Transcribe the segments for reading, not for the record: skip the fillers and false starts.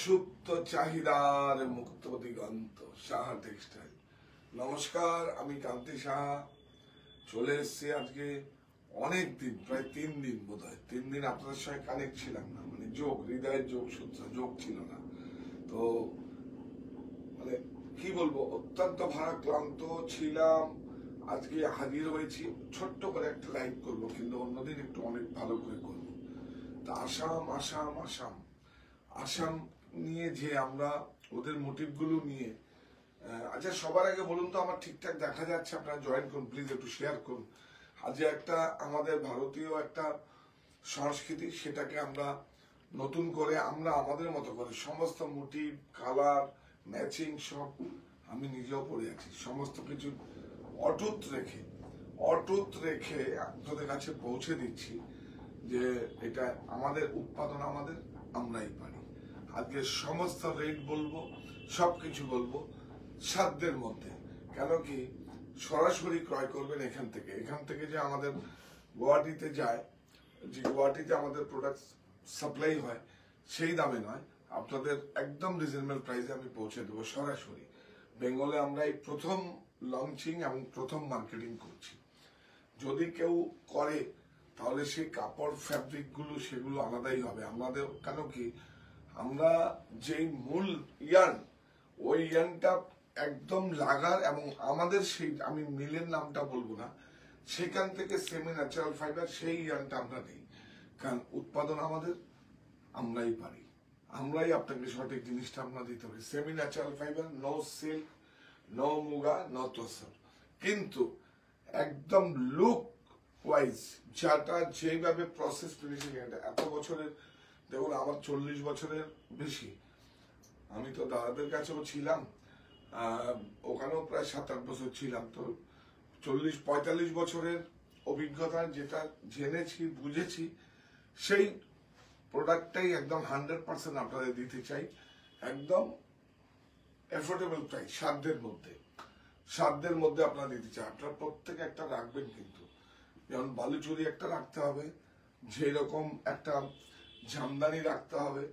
সুপ্ত চাহিদার মুক্ত দিগন্ত সাহা টেক্সটাইল। নমস্কার, আমি কান্তি সাহা চলে এসেছি আজকে অনেক দিন, প্রায় 3 দিন বোধ হয় 3 দিন আপনাদের সঙ্গে কানেক্ট ছিলাম না, মানে যোগ হৃদয়ের যোগ সূত্র যোগ ছিল না। তো মানে কি বলবো, অত্যন্ত ভারাক্রান্ত ছিলাম। আজকে হাজির হয়েছি, ছোট্ট করে একটা লাইভ করবো, কিন্তু অন্যদিন একটু অনেক ভালো করে করবো। তা আসাম আসাম আসাম আসাম নিয়ে যে আমরা ওদের মোটিভগুলো নিয়ে আচ্ছা, সবার আগে বলুন তো আমার ঠিকঠাক দেখা যাচ্ছে? আপনারা জয়েন করুন প্লিজ, একটু শেয়ার করুন। আজ একটা আমাদের ভারতীয় একটা সংস্কৃতি, সেটাকে আমরা নতুন করে আমরা আমাদের মতো করে সমস্ত মোটিভ, কালার, ম্যাচিং সব আমি নিজেও পড়ে আছি, সমস্ত কিছু অটুট রেখে আপনাদের কাছে পৌঁছে দিচ্ছি যে এটা আমাদের উৎপাদন, আমরাই পারি। আজকে সমস্ত রেট বলবো, সবকিছু বলবো সাধ্যের মধ্যে। কেন কি, সরাসরি ক্রয় করবেন এখান থেকে যে আমাদের গুয়াহাটিতে যায়, যে গুয়াহাটিতে আমাদের প্রোডাক্ট সাপ্লাই হয় সেই দামে নয়, আপনাদের একদম রিজনেবল প্রাইসে আমি পৌঁছে দেবো সরাসরি। বেঙ্গলে আমরা এই প্রথম লঞ্চিং এবং প্রথম মার্কেটিং করছি। যদি কেউ করে তাহলে সেই কাপড় ফ্যাব্রিক গুলো সেগুলো আলাদাই হবে আমাদের। কেন কি, আমরা যেই মূল ইয়ার্ন, ওই ইয়ার্নটা একদম লাগার, এবং আমাদের সেই, আমি মিলের নামটা বলবো না, সেখান থেকে সেমি ন্যাচারাল ফাইবার সেই ইয়ার্নটা আমরা নেই। কারণ উৎপাদন আমাদের, আমরাই পারি, আমরাই আপনাকে সঠিক জিনিসটা আমরা দিতে পারি। Semi natural fibre, no silk, no muga, no tussar, কিন্তু একদম লুক ওয়াইজ যাটা যেভাবে প্রসেস ফিনিশিং, এত বছরের, দেখুন আমার 40 বছরের বেশি, আমি তো দাদাদের কাছেও ছিলাম, ওখানেও প্রায় 7-8 বছর ছিলাম। তো 40-45 বছরের অভিজ্ঞতা, যেটা জেনেছি বুঝেছি, সেই প্রোডাক্টটাই একদম 100% আপনাদের দিতে চাই, একদম অ্যাফোর্ডেবল প্রাইস, সাধ্যের মধ্যে আপনারা দিতে চাই। আপনারা প্রত্যেকে একটা রাখবেন, কিন্তু যেমন বালুচুরি একটা রাখতে হবে, যেরকম একটা জামদানি রাখতে হবে,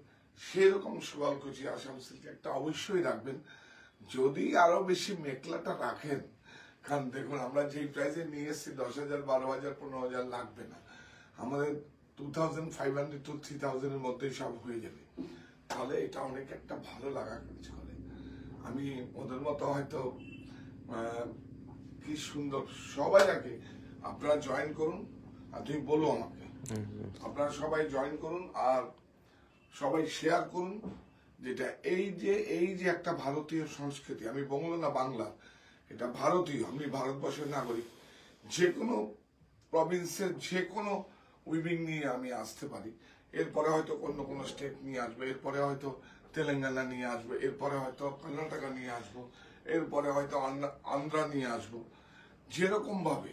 সেরকম সোয়ালকুচি আসাম সিল্ক একটা অবশ্যই রাখবেন। যদি আরো বেশি মেখলাটা রাখেন, কারণ দেখুন আমরা যেই প্রাইসে নিয়ে এসেছি 10,000, 12,000, 15,000 লাগবে না, আমাদের 2,500 to 3,000 এর মধ্যেই সব হয়ে যাবে। তাহলে এটা অনেক একটা ভালো লাগা কাজ করে। আমি ওদের মতো হয়তো কি সুন্দর, সবাই আগে আপনারা জয়েন করুন, আর তুমি বলো আমাকে, আপনারা সবাই জয়েন করুন আর সবাই শেয়ার করুন। যেটা এই যে একটা ভারতীয় সংস্কৃতি, আমি বঙ্গ না বাংলা, এটা ভারতীয়, আমি ভারতবর্ষের নাগরিক, যে কোনো প্রভিন্সের যে কোনো উইভিং নিয়ে আমি আসতে পারি। এরপরে হয়তো অন্য কোনো স্টেট নিয়ে আসবে, এরপরে হয়তো তেলেঙ্গানা নিয়ে আসবে, এরপরে হয়তো কর্ণাটকা নিয়ে আসবো, এরপরে হয়তো আন্ধ্রা নিয়ে আসবো। যেরকম ভাবে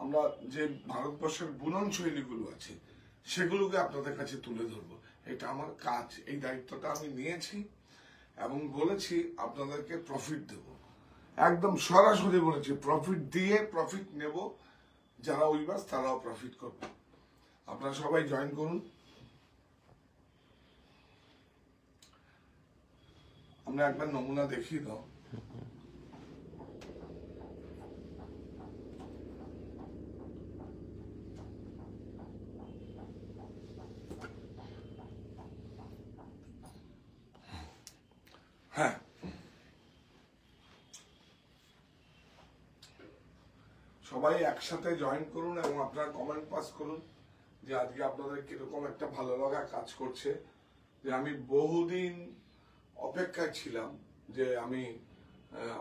আমরা যে ভারতবর্ষের বুনন শৈলীগুলো আছে সেগুলোকে আপনাদের কাছে তুলে ধরবো, এটা আমার কাজ। এই দায়িত্বটা আমি নিয়েছি এবং বলেছি আপনাদেরকে প্রফিট দেব, একদম সরাসরি বলেছি, প্রফিট দিয়ে প্রফিট নেব। যারা উইভার্স তারাও প্রফিট করবে। আপনারা সবাই জয়েন করুন। আমরা একবার নমুনা দেখিয়ে দাও। হ্যাঁ, সবাই একসাথে জয়েন করুন এবং আপনারা কমেন্ট পাস করুন যে আজকে আপনাদের কিরকম একটা ভালো লাগা কাজ করছে। যে আমি বহুদিন অপেক্ষায় ছিলাম যে আমি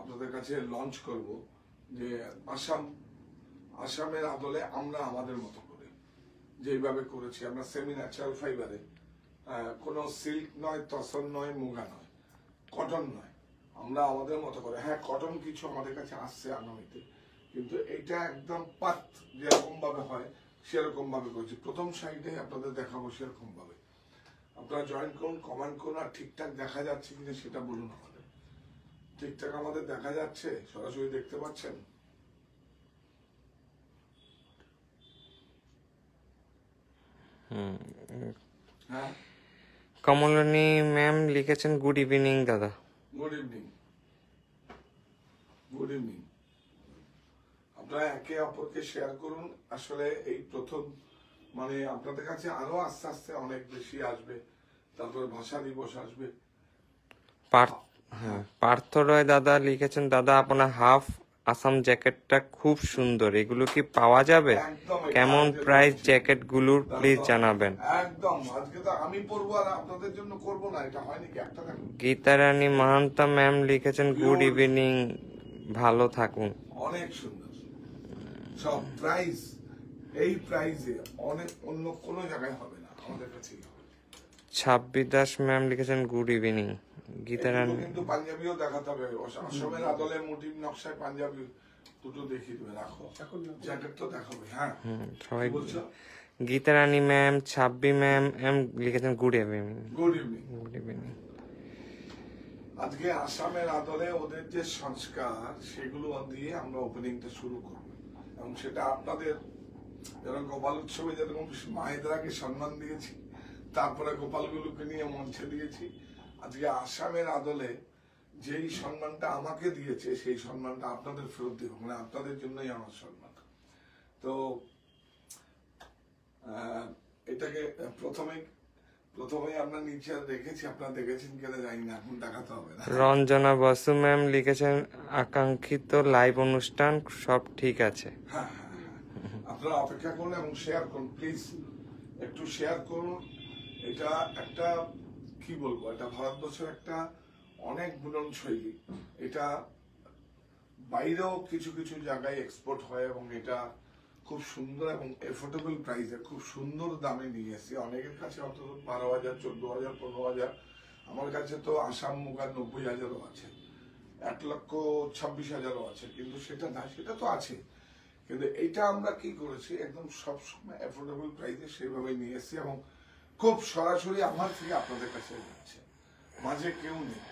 আপনাদের কাছে লঞ্চ করব, যে আসামের আদলে আমরা আমাদের মতো করে যেইভাবে করেছি, আমরা সেমি ন্যাচারাল ফাইবারে, কোনো সিল্ক নয়, তসর নয়, মুগা নয়, কটন নয়, আমরা আমাদের মতো করে। হ্যাঁ, কটন কিছু আমাদের কাছে আসছে আগামীতে, কিন্তু এটা একদম পাত যেরকম ভাবে হয় সেরকম ভাবে করছি। প্রথম সাইডে আপনাদের দেখাবো সেরকম ভাবে। আপনারা জয়েন করুন, কমেন্ট করুন, আর ঠিকঠাক দেখা যাচ্ছে কিনা সেটা বলুন আমাদের। ঠিকঠাক আমাদের দেখা যাচ্ছে? সরাসরি দেখতে পাচ্ছেন? হ্যাঁ, কমলিনী ম্যাম লিখেছেন গুড ইভিনিং দাদা। Good evening, good evening. আপনারা একে অপরকে শেয়ার করুন। আসলে এই প্রথম মানে আপনাদের কাছে আরো আস্তে আস্তে অনেক বেশি আসবে, তারপরে ভাষা দিবস আসবে। পার্থ রয় দাদা লিখেছেন দাদা আপনার হাফ আসাম জ্যাকেটটা খুব সুন্দর, এগুলো কি পাওয়া যাবে? একদম কেমন প্রাইস জ্যাকেট গুলোর প্লিজ জানাবেন। একদম আজকে তো আমি পরবো আর আপনাদের জন্য করবো না, এটা হয়নি কি? একটা দেখুন। গীতারানী মাহান্তা ম্যাম লিখেছেন গুড ইভিনিং, ভালো থাকুন। অনেক সুন্দর সব প্রাইস, এই প্রাইসে অনেক অন্য কোনো জায়গায় হবে না, আমাদের কাছেই হবে। ছাব্বিশ দাস ম্যাম লিখেছেন গুড ইভিনিং। গীতারানী কিন্তু পাঞ্জাবিও দেখাতে হবে, আসামের আদলে মোটিভ নকশায় পাঞ্জাবি দুটো দেখিয়ে দেবে। রাখো জ্যাকেট তো দেখাবে। হ্যাঁ সবাই বলছো। গীতারানী ম্যাম, ছাব্বি ম্যাম লিখেছেন good evening. Good evening, good evening. আজকে আসামের আদলে ওদের যে সংস্কার সেগুলো দিয়ে আমরা ওপেনিংটা শুরু করব, এবং সেটা আপনাদের যেরকম গোপাল উৎসবে যেরকম মায়েদেরকে সম্মান দিয়েছি, তারপরে গোপালগুলোকে নিয়ে মঞ্চে দিয়েছি, আজকে আসামের আদলে যেই সম্মানটা আমাকে দিয়েছে সেই সম্মানটা আপনাদের ফেরত দিব, মানে আপনাদের জন্যই আমার সম্মান। তো এটাকে প্রথমে আমরা নিচে রেখেছি, আপনারা দেখেছেন কিনা জানি না, এখন দেখাতে হবে না। রঞ্জনা বসু ম্যাম লিখেছেন আকাঙ্ক্ষিত লাইভ অনুষ্ঠান সব ঠিক আছে। হ্যাঁ, আপনারা অপেক্ষা করুন এবং শেয়ার করুন, প্লিজ একটু শেয়ার করুন। এটা একটা কি বলবো, এটা ভারতবর্ষের একটা অনেক বুনন শৈলী, এটা বাইরেও কিছু কিছু জায়গায় এক্সপোর্ট হয়, এবং এটা খুব সুন্দর এবং এফোর্ডেবল প্রাইসে খুব সুন্দর দামে নিয়ে এসেছি। অনেকের কাছে অন্তত 12,000, 14,000, 15,000, আমার কাছে তো আসাম মুগা 90,000ও আছে, 1,26,000ও আছে, কিন্তু সেটা না, সেটা তো আছে, কিন্তু এটা আমরা কি করেছি একদম সবসময় এফোর্ডেবল প্রাইসে সেভাবে নিয়ে এসেছি, এবং খুব সরাসরি আমার থেকে আপনাদের কাছে যাচ্ছে। মাঝে কেউ নেই,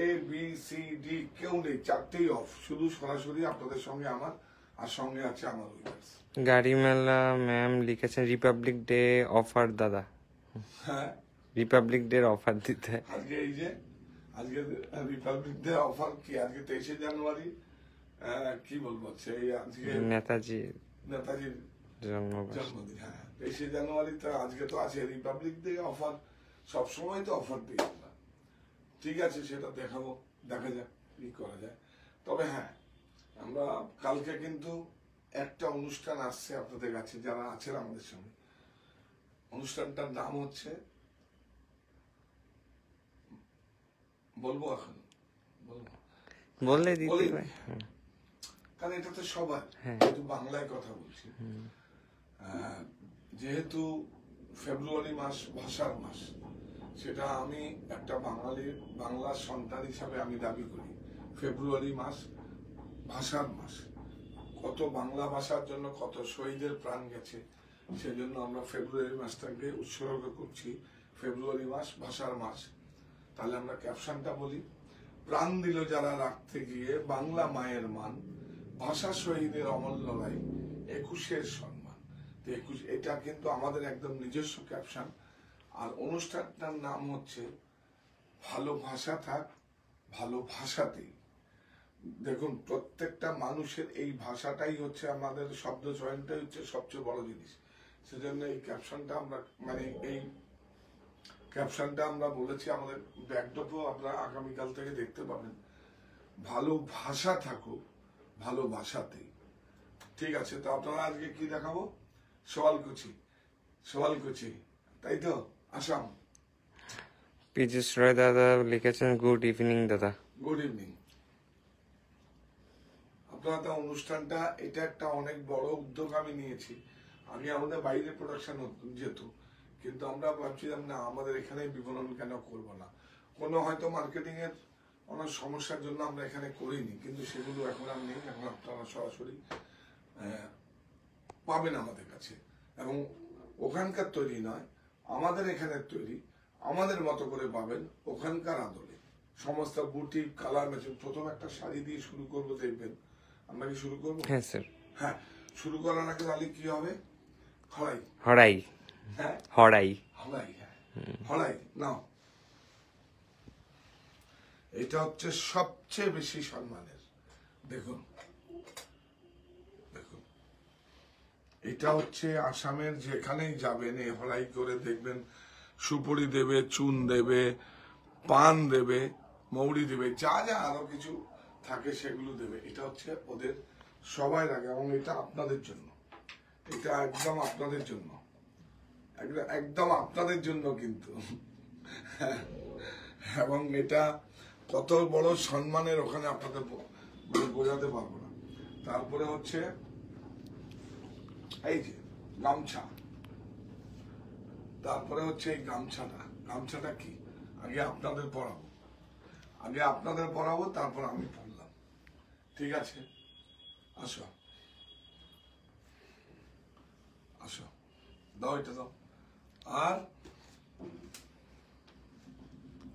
এ বি সি ডি কেউ নেই, চারটেই অফ, শুধু সরাসরি আপনাদের সঙ্গে আমার, আর সঙ্গে আছে আমার উইনার্স। গাড়ি মেলা ম্যাম লিখেছেন রিপাবলিক ডে অফার দাদা। হ্যাঁ, রিপাবলিক ডে অফার দিতে আজকে এই যে আজকে রিপাবলিক ডে অফার কি, আজকে 23শে জানুয়ারি, কি বলবো, সেই আজকে নেতাজির জন্মদিন। হ্যাঁ, 23শে জানুয়ারি, তো আজকে তো আছে রিপাবলিক ডে অফার, সবসময় তো অফার দিই আমরা। ঠিক আছে, সেটা দেখাবো, দেখা যাক কি করা যায়। তবে হ্যাঁ, আমরা কালকে কিন্তু একটা অনুষ্ঠান আসছে আপনাদের কাছে, যারা আছেন আমাদের সঙ্গে। অনুষ্ঠানটার নাম হচ্ছে, বলবো এখন, বললে দিতে পারি, কারণ এটা তো সবার, যেহেতু বাংলায় কথা বলছি, যেহেতু ফেব্রুয়ারি মাস ভাষার মাস, সেটা আমি একটা বাংলার সন্তান হিসাবে আমি দাবি করি। ফেব্রুয়ারি মাস ভাষার মাস, কত বাংলা ভাষার জন্য কত শহীদের প্রাণ গেছে, সেজন্য আমরা ফেব্রুয়ারি মাসটাকে উৎসর্গ করছি ফেব্রুয়ারি মাস ভাষার মাস। তাহলে আমরা ক্যাপশনটা বলি, প্রাণ দিল যারা রাখতে গিয়ে বাংলা মায়ের মান, ভাষা শহীদের অমল লড়াই, 21-এর সম্মান। তো 21, এটা কিন্তু আমাদের একদম নিজস্ব ক্যাপশন। আর অনুষ্ঠানটার নাম হচ্ছে ভালো ভাষা থাক ভালো ভাষাতেই। দেখুন, প্রত্যেকটা মানুষের এই ভাষাটাই হচ্ছে আমাদের শব্দ চয়নটাই হচ্ছে সবচেয়ে বড় জিনিস। সেজন্য এই ক্যাপশনটা আমরা, মানে এই ক্যাপশনটা আমরা বলেছি, আমাদের ব্যাকড্রপও আপনারা আগামীকাল থেকে দেখতে পাবেন, ভালো ভাষা থাকুক ভালো ভাষাতেই। ঠিক আছে, তো আপনারা আজকে কি দেখাবো? সোয়ালকুচি, তাই তো, আসাম। পীযুষ রয় দাদা লিখেছেন গুড ইভিনিং দাদা। Good evening. আপনারা তো অনুষ্ঠানটা, এটা একটা অনেক বড় উদ্যোগ আমি নিয়েছি। আগে আমাদের বাইরে প্রোডাকশন যেত, কিন্তু আমরা ভাবছিলাম না, আমাদের এখানে বিপণন কেন করব না, কোনো হয়তো মার্কেটিং এর অনেক সমস্যার জন্য আমরা এখানে করিনি, কিন্তু সেগুলো এখন আর নেই। এখন আপনারা সরাসরি পাবেন আমাদের কাছে, এবং ওখানকার তৈরি নয়, আমাদের এখানের তৈরি, আমাদের মতো করে পাবেন ওখানকার আদলে। সমস্ত বুটি কালার ম্যাচিং। প্রথম একটা শাড়ি দিয়ে শুরু করবো, দেখবেন। আমরা কি শুরু করবো? হ্যাঁ স্যার। হ্যাঁ, শুরু করার আগে তাহলে কি হবে? হড়াই। হড়াই। হ্যাঁ, হড়াই। হড়াই। হ্যাঁ, হড়াই নাও। এটা হচ্ছে সবচেয়ে বেশি সম্মানের। দেখুন দেখুন, এটা হচ্ছে আসামের যেখানেই যাবেন এই হলাই করে দেখবেন সুপুরি দেবে, চুন দেবে, পান দেবে, মৌরি দেবে, যা যা আরো কিছু থাকে সেগুলো দেবে। এটা হচ্ছে ওদের সবাই লাগে, এবং এটা আপনাদের জন্য, এটা একদম আপনাদের জন্য, একদম আপনাদের জন্য কিন্তু। এবং এটা কত বড় সম্মানের, ওখানে আপনাদের বোঝাতে পারবো না। তারপরে হচ্ছে এই যে গামছা, তারপরে হচ্ছে এই গামছাটা কি আগে আপনাদের পড়াবো, তারপর আমি পড়লাম, ঠিক আছে? আসো আসো, দাও এটা দাও। আর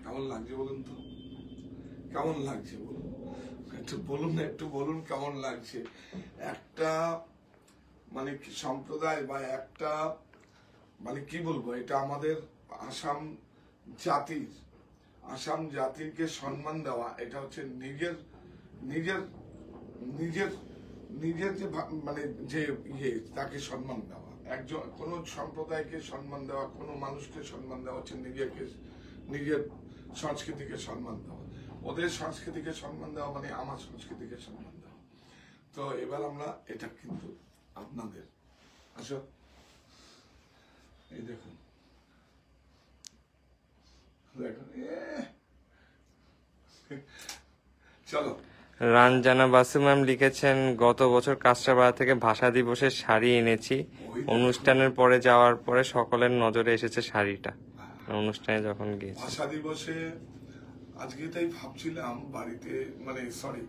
কেমন লাগছে বলুন তো, কেমন লাগছে বলুন, একটু বলুন কেমন লাগছে। একটা মানে সম্প্রদায় বা একটা মানে কি বলবো, এটা আমাদের আসাম জাতিরকে সম্মান দেওয়া, এটা হচ্ছে নিজের নিজের নিজের নিজের যে মানে যে তাকে সম্মান দেওয়া, একজন কোন সম্প্রদায়কে সম্মান দেওয়া, কোন মানুষকে সম্মান দেওয়া হচ্ছে নিজের সংস্কৃতিকে সম্মান দেওয়া। ওদের সংস্কৃতিকে সম্মান দেওয়া মানে আমার সংস্কৃতিকে সম্মান দেওয়া। তো এবার আমরা এটা কিন্তু আপনাদের, আসো এই দেখুন দেখুন, চলো। রানজানা বাসু ম্যাম লিখেছেন, গত বছর কাঁচরাপাড়া থেকে ভাষা দিবসের শাড়ি এনেছি, অনুষ্ঠানের পরে যাওয়ার পরে সকলের নজরে এসেছে শাড়িটা, অনুষ্ঠানে যখন গিয়েছি। ভাষা দিবসে আজকে তাই ভাবছিলাম বাড়িতে, মানে সরি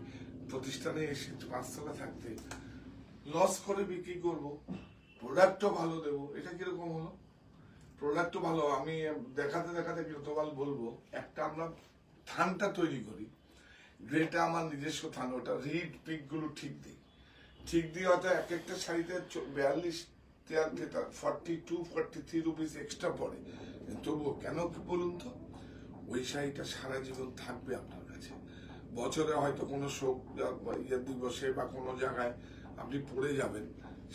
প্রতিষ্ঠানে এসে 5 টাকা থাকতে লস করে বিক্রি করব, প্রোডাক্টও ভালো দেবো। এটা কিরকম হলো? প্রোডাক্টও ভালো, আমি দেখাতে দেখাতে যতবার বলবো, একটা আমরা থানটা তৈরি করি, গ্রেটা আমার নিজস্ব থান, ওটা রিড পিক গুলো ঠিক দিই হয়তো এক একটা শাড়িতে 42 42-43 রুপিস এক্সট্রা পড়ে, তবুও কেন বলুন তো, ওই শাড়িটা সারা জীবন থাকবে আপনার কাছে। বছরে হয়তো কোনো শোক দিবসে বা কোনো জায়গায় আপনি পড়ে যাবেন,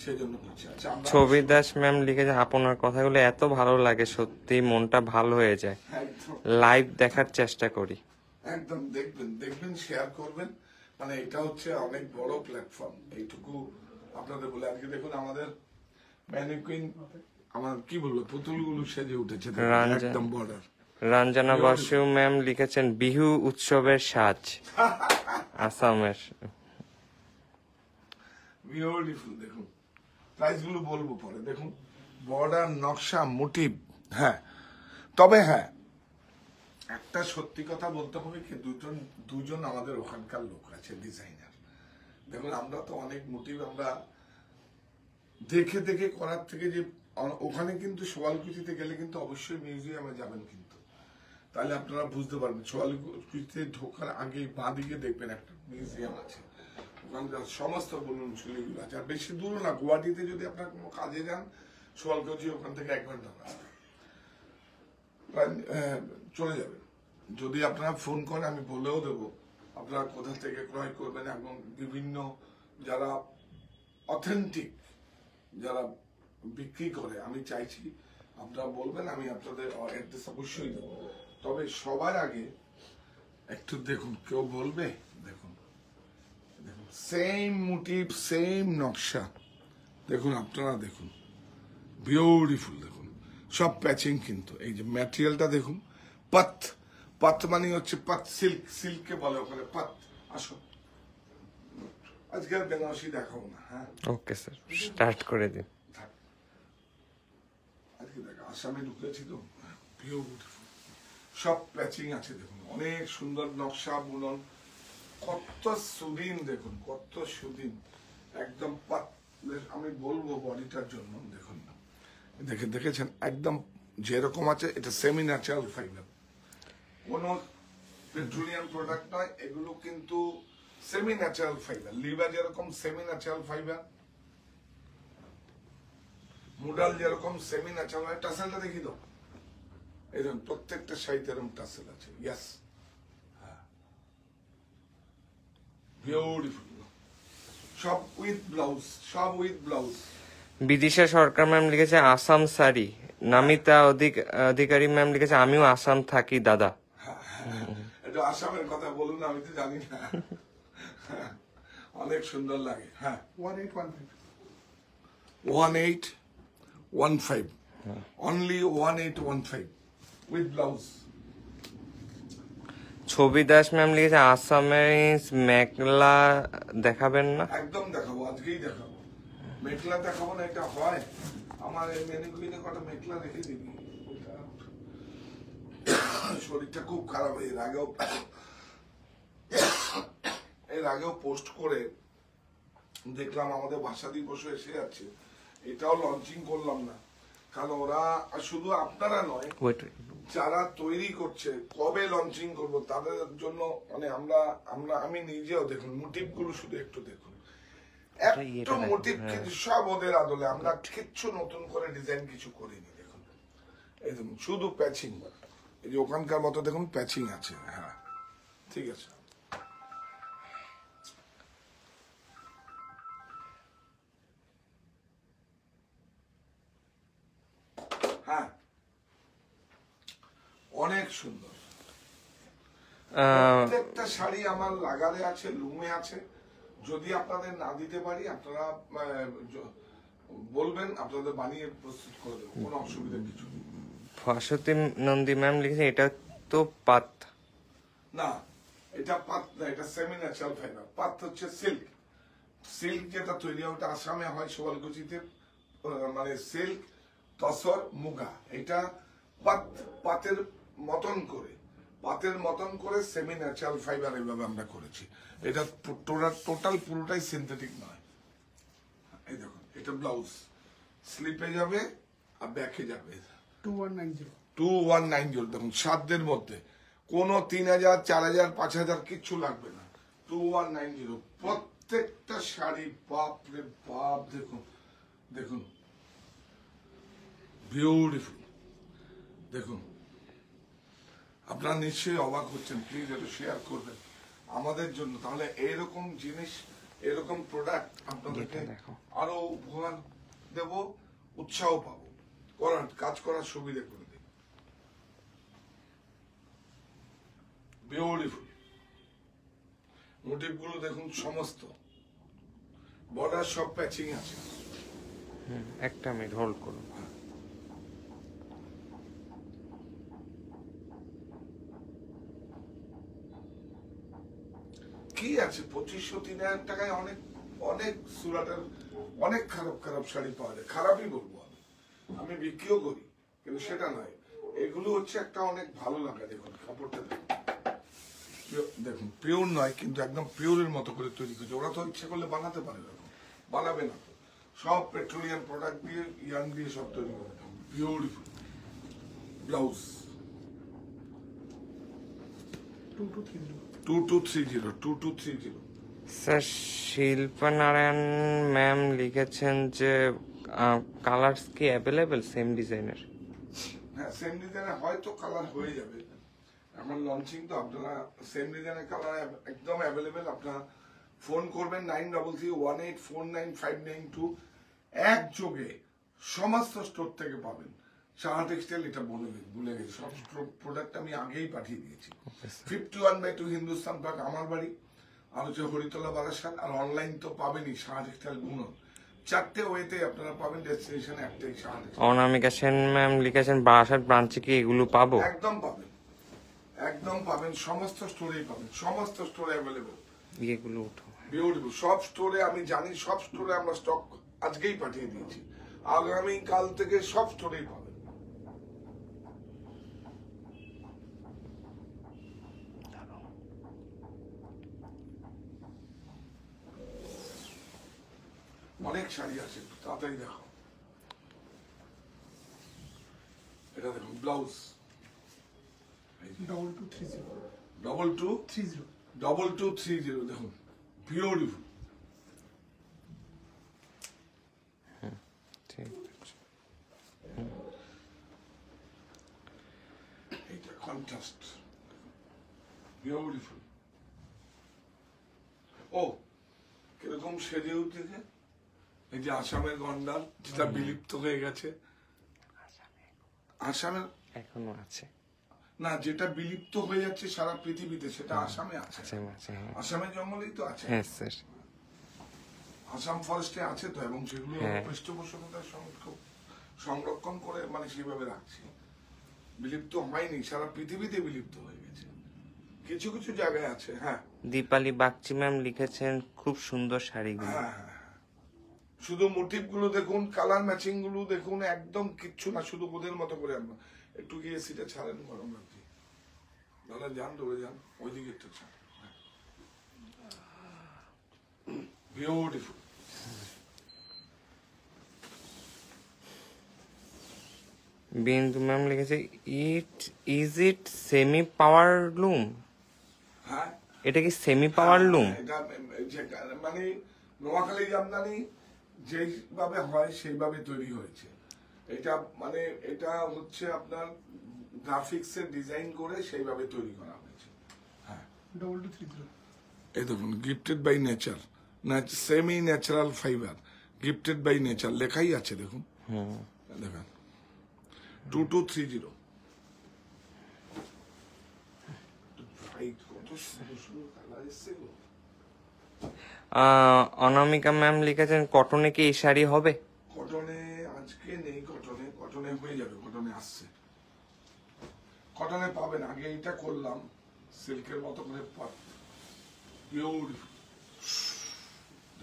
সেজন্য করছি। আচ্ছা, ছবি দাস ম্যাম লিখেছে, আপনার কথাগুলো এত ভালো লাগে, সত্যি মনটা ভালো হয়ে যায়, লাইভ দেখার চেষ্টা করি। একদম দেখবেন, শেয়ার করবেন, মানে এটা হচ্ছে অনেক বড় প্ল্যাটফর্ম। এইটুকু আপনাদের বলে, আজকে দেখুন আমাদের ম্যানিকুইন, আমার কি বলবো, পুতুলগুলো সেজে উঠেছে একদম বর্ডার। রঞ্জনা বাসু ম্যাম লিখেছেন, বিহু উৎসবের সাজ আসামের। বিউটিফুল, দেখুন প্রাইস গুলো বলবো পরে। দেখুন বর্ডার, নকশা, মোটিভ, হ্যাঁ। তবে হ্যাঁ, একটা সত্যি কথা বলতে হবে কি, দুজন আমাদের ওখানকার লোক আছে ডিজাইনার। দেখুন আমরা তো অনেক মোটিভ আমরা দেখে করার থেকে, যে ওখানে কিন্তু সোয়ালকুচিতে গেলে কিন্তু অবশ্যই মিউজিয়ামে যাবেন, কিন্তু তাহলে আপনারা বুঝতে পারবেন। সোয়ালকুচিতে ঢোকার আগে বাঁ দিকে দেখবেন একটা মিউজিয়াম আছে, ওখানকার সমস্ত বলুনগুলো আছে। আর বেশি দূর না, গুয়াহাটিতে যদি আপনার কোনো কাজে যান, সোয়ালকুচি ওখান থেকে 1 ঘন্টা রাস্তা, চলে যাবেন। যদি আপনারা ফোন করেন আমি বলেও দেবো আপনারা কোথা থেকে ক্রয় করবেন, এবং বিভিন্ন যারা অথেন্টিক যারা বিক্রি করে, আমি চাইছি আপনারা বলবেন, আমি আপনাদের অ্যাড্রেস অবশ্যই দেবো। তবে সবার আগে একটু দেখুন, কেউ বলবে, দেখুন সেম মোটিভ, সেম নকশা, দেখুন আপনারা দেখুন, বিউটিফুল, দেখুন সব প্যাচিং, কিন্তু এই যে ম্যাটেরিয়ালটা দেখুন, পাত মানে হচ্ছে পাত, সিল্ককে বলে ওখানে পাত। আসো, আজকে আর বেনারসি দেখাবো না, হ্যাঁ ওকে স্যার, স্টার্ট করে দিন। আজকে দেখো আসামে ঢুকেছি তো, বিউটিফুল সব প্যাচিং আছে, দেখুন অনেক সুন্দর নকশা বুনন, কত সুদিন, দেখুন কত সুদিন, একদম আমি বলবো বডিটার জন্য, দেখুন দেখেছেন একদম যেরকম আছে, এটা সেমি ন্যাচারাল ফাইবার, কোন পেট্রোলিয়াম প্রোডাক্ট নয়, এগুলো কিন্তু সেমি ন্যাচারাল ফাইবার। লিভা যেরকম সেমি ন্যাচারাল ফাইবার, মুডাল যেরকম সেমি ন্যাচারাল হয়। টাসেলটা দেখি তো, এরকম প্রত্যেকটা সাইড এরকম টাসেল আছে, ইয়াস, হ্যাঁ বিউটিফুল, সব উইথ ব্লাউজ, সব with blouse. Bidisha Sarkar ma'am লিখেছে আসাম শাড়ি। নামিতা অধিকারী ম্যাম লিখেছে আমিও আসাম থাকি দাদা। এটা আসামের কথা বলুন, আমি তো জানি না। অনেক সুন্দর লাগে। হ্যাঁ, 1815 অনলি 1815 উইথ ব্লাউজ। ছবি দাস ম্যাম লিখেছে আসামের মেঘলা দেখাবেন না? একদম দেখাবো, আজকেই দেখাবো। মেঘলা দেখাবো না, এটা হয় আমার এই মেনুগুলিতে কটা মেঘলা রেখে দিবি। শরীরটা খুব খারাপ। এর আগেও পোস্ট করে দেখলাম আমাদের ভাষা দিবস এসে যাচ্ছে, এটাও লঞ্চিং করলাম না, কারণ ওরা শুধু আপনারা নয়, যারা তৈরি করছে কবে লঞ্চিং করব তাদের জন্য, মানে আমি নিজেও দেখুন মোটিভ গুলো শুধু একটু দেখুন, একটু মোটিভ কিন্তু সব ওদের আদলে, আমরা কিচ্ছু নতুন করে ডিজাইন কিছু করিনি। দেখুন এই দেখুন শুধু প্যাচিং, এই যে ওখানকার মতো দেখুন প্যাচিং আছে। হ্যাঁ ঠিক আছে। হ্যাঁ অনেক সুন্দর। প্রত্যেকটা শাড়ি আমার লাগারে আছে, লুমে আছে। যদি আপনাদের না দিতে পারি আপনারা বলবেন, আপনাদের বানিয়ে প্রস্তুত করে দেবো, কোনো অসুবিধা কিছু নেই। ভাস্বতী নন্দী ম্যাম লিখেছে এটা তো পাত না, এটা পাত না, এটা সেমি ন্যাচারাল ফাইবার। পাত হচ্ছে সিল্ক। সিল্ক যেটা তৈরি হয় ওটা আসামে হয়, সোয়ালকুচিতে, মানে সিল্ক, তসর, মুগা। এটা পাতের মতন করে সেমি ন্যাচারাল ফাইবার এইভাবে আমরা করেছি। এটা টোটাল পুরোটাই সিনথেটিক নয়। এই দেখুন এটা ব্লাউজ, স্লিপে যাবে আর ব্যাকে যাবে। 2190 দেখুন, সাধ্যের মধ্যে, কোনো 3000, 4000, 5000 কিচ্ছু লাগবে না। 2190 প্রত্যেকটা শাড়ি। বাপ রে বাপ, দেখুন দেখুন বিউটিফুল। দেখুন আপনারা নিশ্চয়ই অবাক হচ্ছেন, প্লিজ একটু শেয়ার করবেন আমাদের জন্য, তাহলে এইরকম জিনিস, এরকম প্রোডাক্ট আপনাদেরকে আরো উপহার দেব, উৎসাহ পাবো, কাজ করার সুবিধা করে দেব। বিউটিফুল মোটিভ গুলো দেখুন, সমস্ত বর্ডার সব প্যাচিং আছে। একটা মিনিট হোল্ড করুন। কি আছে 2500-3000 টাকায় অনেক অনেক সুরাটের অনেক খারাপ শাড়ি পাওয়া যায়। খারাপই বলবো আমি বিক্রিও করি, কিন্তু সেটা নয়। এগুলো হচ্ছে একটা অনেক ভালো লাগা। দেখুন কাপড়টা দেখুন, পিওর নয় কিন্তু একদম পিওরের মতো করে তৈরি করছে। ওরা তো ইচ্ছে করলে বানাতে পারে, বানাবে না তো, সব পেট্রোলিয়াম প্রোডাক্ট দিয়ে, ইয়াং দিয়ে সব তৈরি করে। Beautiful blouse 2230। Sir Shilpa Narayan ma'am লিখেছেন যে কালার্স কি অ্যাভেলেবেল সেম ডিজাইনের? হ্যাঁ সেম ডিজাইনের হয়তো কালার হয়ে যাবে, এখন লঞ্চিং তো। আপনারা সেম ডিজাইনের কালার একদম অ্যাভেলেবেল। আপনারা ফোন করবেন 9331849592, একযোগে সমস্ত স্টোর থেকে পাবেন। সাহা টেক্সটাইল এটা ভুলে গেছি, সব প্রোডাক্ট আমি আগেই পাঠিয়ে দিয়েছি। 51/2 হিন্দুস্তান পার্ক আমার বাড়ি, আর হচ্ছে হরিতলা বারাসাত, আর অনলাইন তো পাবেনই সাহা টেক্সটাইল গুণন। 4টে ওয়েতে আপনারা পাবেন, ডেস্টিনেশন একটাই সাহা টেক্সটাইল। অনামিকা সেন ম্যাম লিখেছেন বারাসাত ব্রাঞ্চে কি এগুলো পাবো? একদম পাবেন, একদম পাবেন, সমস্ত স্টোরেই পাবেন, সমস্ত স্টোরে অ্যাভেলেবল। এগুলো উঠো বিউটিফুল সব স্টোরে, আমি জানি সব স্টোরে আমরা স্টক আজকেই পাঠিয়ে দিয়েছি, আগামী কাল থেকে সব স্টোরেই পাবেন। অনেক শাড়ি আছে, তাড়াতাড়ি দেখো। এটা দেখুন ব্লাউজ 2230 দেখুন, বিউটিফুল। ঠিক আছে। এটা কন্ট্রাস্ট বিউটিফুল। ও কিরকম সেজে উঠেছে, এই যে আসামের গন্ডার যেটা বিলুপ্ত হয়ে গেছে, আসামের এখনো আছে। না, যেটা বিলুপ্ত হয়ে যাচ্ছে সারা পৃথিবীতে সেটা আসামে আছে। আছে, হ্যাঁ। আসামের জঙ্গলেই তো আছে, হ্যাঁ স্যার। আসাম ফরেস্টে আছে তো, এবং সেগুলো হ্যাঁ। পৃষ্ঠপোষকতার সংরক্ষণ করে মানে সেভাবে রাখছি। বিলুপ্ত হয়নি, সারা পৃথিবীতে বিলুপ্ত হয়ে গেছে, কিছু কিছু জায়গায় আছে। হ্যাঁ দীপালি বাগচি ম্যাম লিখেছেন খুব সুন্দর শাড়িগুলো। হ্যাঁ হ্যাঁ। শুধু মোটিভ গুলো দেখুন, কালার ম্যাচিং গুলো দেখুন, একদম কিচ্ছু না, শুধু ওদের মতো করে আমরা একটু গিয়ে সিটা ছাড়েন, গরম লাগছে দাদা, যান দৌড়ে যান, ওইদিকে একটু ছাড়। বিউটিফুল। বিন্দু ম্যাম লিখেছে ইট সেমি পাওয়ার লুম? হ্যাঁ, এটা কি সেমি পাওয়ার লুম? এটা মানে নোয়াখালী জামদানি যেভাবে হয় সেইভাবে তৈরি হয়েছে এটা, মানে এটা হচ্ছে আপনার গ্রাফিক্স এর ডিজাইন করে সেইভাবে তৈরি করা হয়েছে। হ্যাঁ, 2230। এই দেখুন, gifted by nature, semi natural fibre, gifted by nature লেখাই আছে, দেখুন দেখেন 2230। কত সুন্দর সুন্দর কালার এসছে গো। অনামিকা ম্যাম লিখেছেন কটনে কি এই শাড়ি হবে? কটনে আজকে নেই, কটনে হয়ে যাবে, কটনে আসছে, কটনে পাবেন। আগে এটা করলাম সিল্কের মতো করে, বিউটিফুল,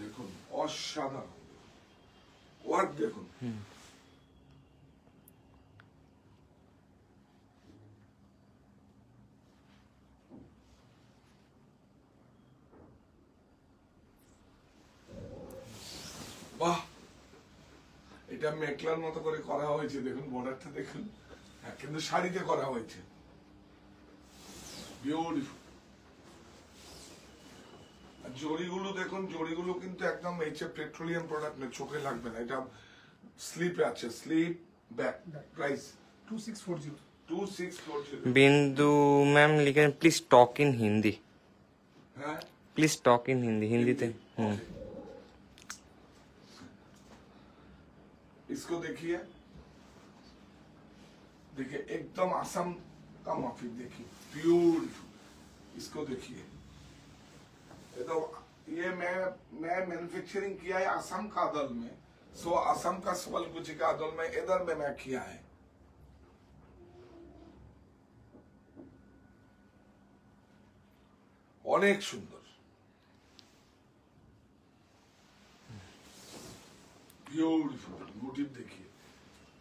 দেখুন অসাধারণ ওয়ার্ক, দেখুন বাহ, এটা মেখলার মতো করে করা হয়েছে, দেখুন বর্ডারটা দেখুন। হ্যাঁ, কিন্তু শাড়িতে করা হয়েছে, বিউটিফুল। জরিগুলো দেখুন, জরিগুলো কিন্তু একদম পেট্রোলিয়াম প্রোডাক্ট না, চোখে লাগবে না। এটা স্লিপে আছে, স্লিপ ব্যাক, প্রাইস 2640। 2640। বিন্দু ম্যাম লিখেছেন প্লিজ টক ইন হিন্দি। হ্যাঁ, প্লিজ টক ইন হিন্দি, হিন্দিতে। इसको देखिए, देखिए एकदम असम का माफी, देखिए ब्यूटीफुल, इसको देखिए। ये तो ये मैं मैन्युफैक्चरिंग किया है असम का आदल में, सो असम का सबलकुची का आदल में इधर में मैं किया है। অনেক সুন্দর, ब्यूटीफुल मोटिव देखिए,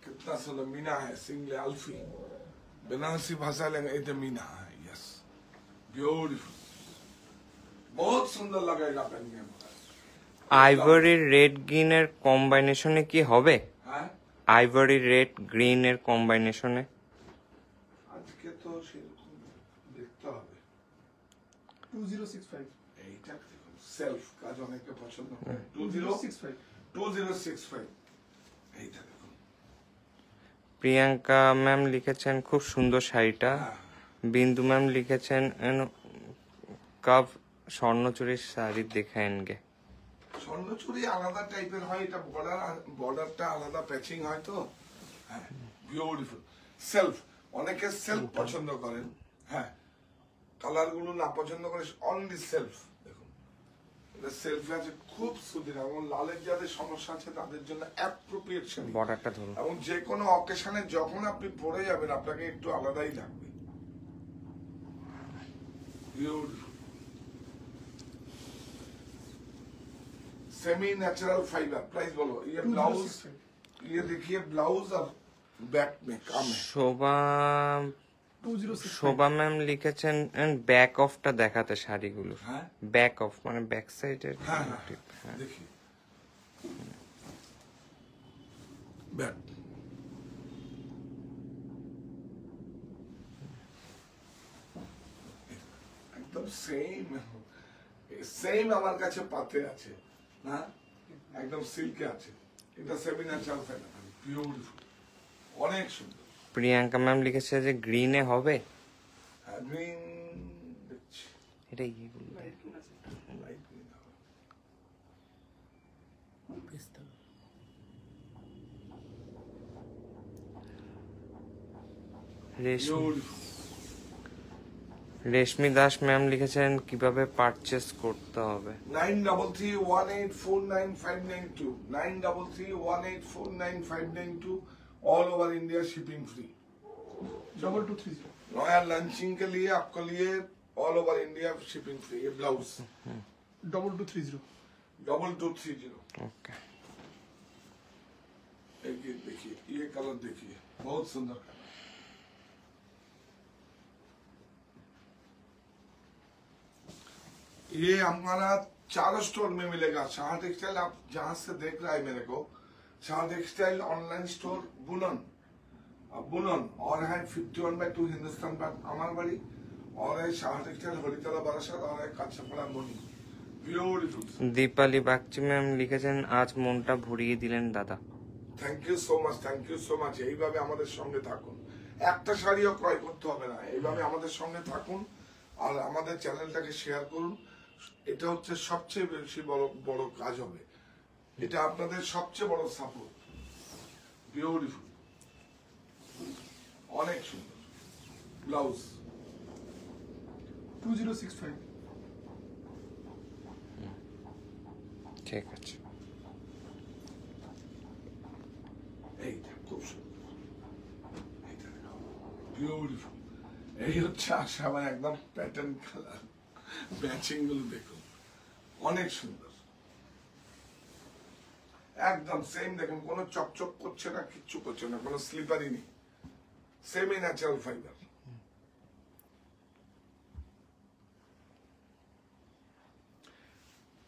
कितना सुंदर मीना है, सिंगले अल्फी, बनारसी भाषा लेंगे ये तो मीना है, यस ब्यूटीफुल, बहुत सुंदर लगेगा पहनने में। আইভরি রেড গ্রিনের কম্বাইনেশনে কি হবে? হ্যাঁ, আইভরি রেড গ্রিনের কম্বাইনেশনে আজকে তো সেরকম দেখতে হবে। 2065। এইটা দেখুন, সেলফ কাজ অনেকে পছন্দ করে। 2065। 2065, এইটা দেখুন। প্রিয়াঙ্কা ম্যাম লিখেছেন খুব সুন্দর শাড়িটা। হ্যাঁ, বিন্দু ম্যাম লিখেছেন কাব স্বর্ণচুরির শাড়ি দেখায়েনগে। স্বর্ণচুরি আলাদা টাইপের হয়, এটা বর্ডারটা আলাদা প্যাচিং হয় তো। হ্যাঁ, বিউটিফুল সেলফ, অনেকে সেলফ পছন্দ করেন। হ্যাঁ, কালার গুলো না পছন্দ করে, অনলি সেলফ দেখুন, এটা সেলফ আছে, খুব সুন্দর। এবং লালের যাদের সমস্যা আছে তাদের জন্য অ্যাপ্রোপ্রিয়েট শাড়ি, বর্ডারটা ধরুন। এবং যে কোনো অকেশনে যখন আপনি পরে যাবেন আপনাকে একটু আলাদাই লাগবে। Beautiful semi natural fibre, price बोलो। ये ब्लाउज, 2065। ये देखिए ब्लाउज और बैक में काम है। শোভা 2065। শোভা ম্যাম লিখেছেন ব্যাক অফটা দেখাতে শাড়িগুলো। হ্যাঁ ব্যাক অফ মানে ব্যাক সাইডের। हाँ हाँ, देखिए बैक, एकदम সেম আমার কাছে পাতে আছে না, একদম সিল্কে আছে, এটা সেমি ন্যাচারাল ফাইবার, বিউটিফুল, অনেক সুন্দর। প্রিয়াঙ্কা ম্যাম লিখেছে যে গ্রিনে হবে। গ্রিন দেখছি, এটা ইয়ে বলতে লাইট গ্রিন হবে। রেশমি দাস ম্যাম লিখেছেন কিভাবে পারচেস করতে হবে। 9331849592 9331849592 all over India shipping free. 2230 नया लंचिंग के लिए आपके लिए all over India shipping free. ये ब्लाउज 2230 2230। ওকে, एक ये देखिए, ये कलर देखिए, बहुत सुंदर कलर। ये हमारा 4 स्टोर में मिलेगा। शाह टेक्सटाइल, आप जहां से देख रहा है मेरे को, शाह टेक्सटाइल ऑनलाइन स्टोर बुलन और है 51/2 हिंदुस्तान पार्क अमरबाड़ी, और है शाह टेक्सटाइल हरितला बारासात, और है काछापाड़ा मनी। ब्यूटीफुल। দীপালি বাগচি ম্যাম লিখেছেন আজ মনটা ভরিয়ে দিলেন দাদা। Thank you so much, thank you so much. এইভাবে আমাদের সঙ্গে থাকুন, একটা শাড়িও ক্রয় করতে হবে না, এইভাবে আমাদের সঙ্গে থাকুন আর আমাদের চ্যানেলটাকে শেয়ার করুন। এটা হচ্ছে সবচেয়ে বেশি বড় কাজ হবে, এটা আপনাদের সবচেয়ে বড় সাপোর্ট। বিউটিফুল, অনেক সুন্দর ব্লাউজ। 2065 ঠিক আছে, এইটা খুব সুন্দর, এইটা দেখো বিউটিফুল। এই হচ্ছে আশা আমার একদম প্যাটার্ন কালার, ম্যাচিং গুলো দেখুন, অনেক সুন্দর, একদম সেম। দেখুন কোনো চকচক করছে না, কিচ্ছু করছে না, কোনো স্লিপারই নেই, সেমি ন্যাচারাল ফাইবার।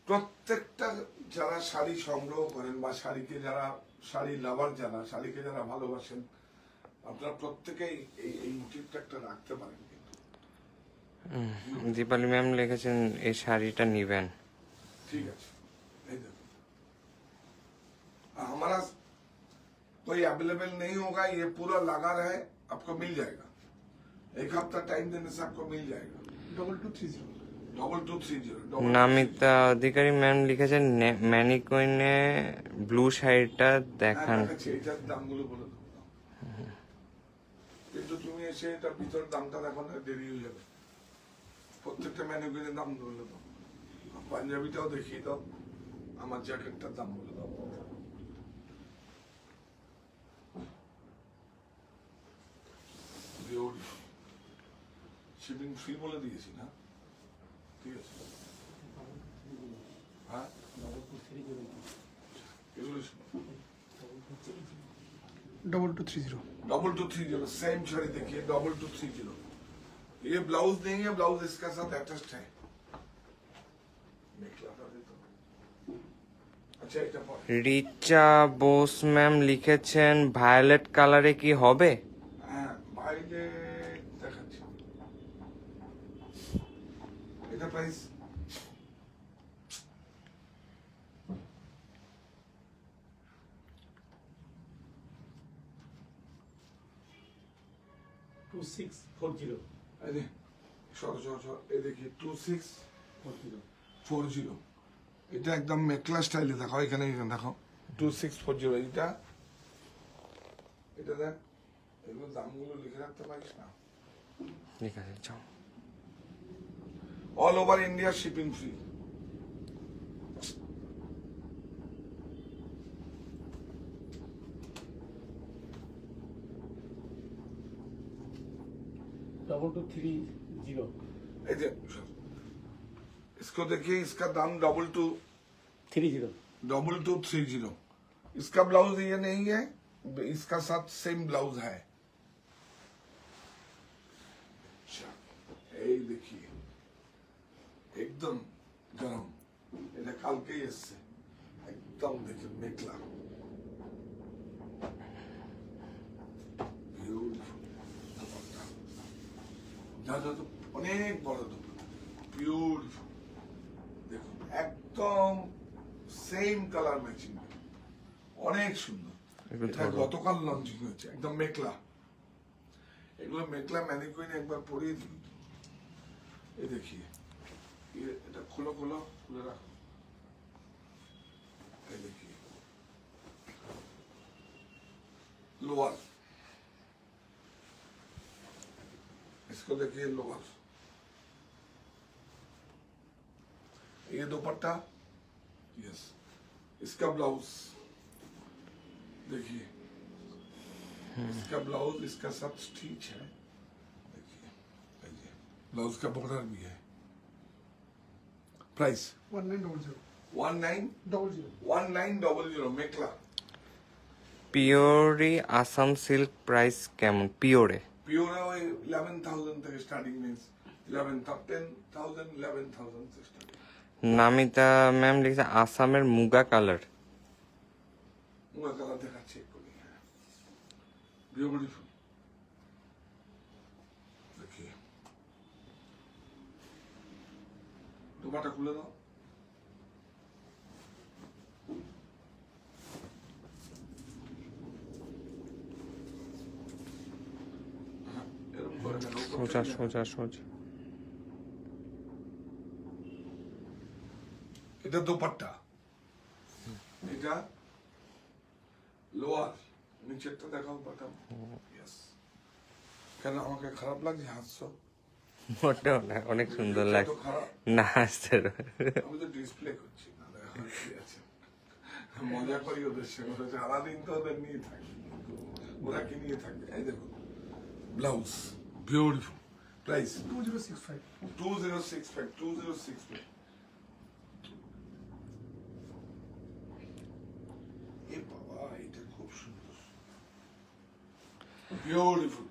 প্রত্যেকটা যারা শাড়ি সংগ্রহ করেন বা শাড়িকে যারা শাড়ি লাভার, যারা শাড়িকে যারা ভালোবাসেন, আপনারা প্রত্যেকেই এই ইউটিউবটা একটা রাখতে পারেন। দীপালি ম্যাম লিখেছেন এই শাড়িটা নিবেন। ठीक है, नहीं देखो हमारा कोई अवेलेबल नहीं होगा, ये पूरा लगा रहे, आपको मिल जाएगा। एक हफ्ता टाइम देने से आपको मिल जाएगा। 2230 2230। নামিতা অধিকারী ম্যাম লিখেছেন ম্যানিকুইনে ব্লু শাড়িটা দেখান। এটার দামগুলো বলে দেবো, কিন্তু তুমি এসে এটার ভিতর দামটা দেখো না, দেরি হয়ে যাবে। প্রত্যেকটা ম্যানিকুইনের দাম বলে দাও, পাঞ্জাবিটাও দেখিয়ে দাও, আমার জ্যাকেটটার দাম বলে দাও। শিপিং ফ্রি বলে দিয়েছি না, ঠিক আছে। হ্যাঁ, এগুলো 2230 2230 सेम साड़ी देखिए, 2230। ये ब्लाउज नहीं है, ब्लाउज इसका साथ अटैच्ड है। अच्छा, এটা পরে রিচা বোস ম্যাম লিখেছেন ভায়োলেট কালারে কি হবে। হ্যাঁ, বাইরে দেখাচ্ছি, এটা প্রাইস 2640 এই যে সরো, এই দেখি 2640। এটা একদম মেকলা স্টাইলে দেখো, এখানে দেখো 2640। এটা দেখ, এগুলো দামগুলো লিখে রাখতে পারিস না। ঠিক আছে, যাও। All over India shipping free. इसको देखिए, इसका दाम 2230। इसका ब्लाउज ये नहीं है, इसका साथ सेम ब्लाउज है। এই देखिए एकदम गरम, এটা কালকেই এসছে, একদম দেখুন মেঘলা, বিউটিফুল। অনেক বড় দুপুর, বিউটিফুল, দেখুন একদম সেম কালার ম্যাচিং, অনেক সুন্দর। এটা গতকাল লঞ্চিং হয়েছে, একদম মেঘলা। এগুলো মেঘলা ম্যানিকুইন একবার পরিয়ে দিন। এই দেখিয়ে, এটা খুলে রাখো, এই দেখিয়ে लोअर, इसको देखिए लोअर, ये दुपट्टा, यस, इसका ब्लाउज देखिए, इसका ब्लाउज, इसका सब ठीक है, देखिए ब्लाउज का बॉर्डर भी है। प्राइस 1900 1900 मेखला। পিওরে আসাম সিল্ক প্রাইস কেমন পিওরে? प्योर है 11,000 तक स्टार्टिंग मीन्स 10,000 11,000 से स्टार्टिंग। নামিতা ম্যাম লিখেছে আসামের মুগা কালার। मुगा कलर देखा चेक करी, ब्यूटीफुल, देखिए दुपट्टा खुले दाओ, সোজা সোজা সোজা। এটা দুপাট্টা, এটা লোয়ার, নিচেরটা দেখাও পাঠাও। ইয়েস, কেন আমাকে খারাপ লাগছে হাসছো? মোটেও না, অনেক সুন্দর এটা তো লাগছে। খারাপ, না স্যার, আমি তো ডিসপ্লে করছি না, হাসি আছে, মজা করি ওদের সঙ্গে, সারাদিন তো ওদের নিয়ে থাকি, ওরা কি নিয়ে থাকবে। এই দেখো ব্লাউজ, বিউটিফুল, প্রাইস 2065 2065 এ বাবা, এটা খুব সুন্দর, বিউটিফুল,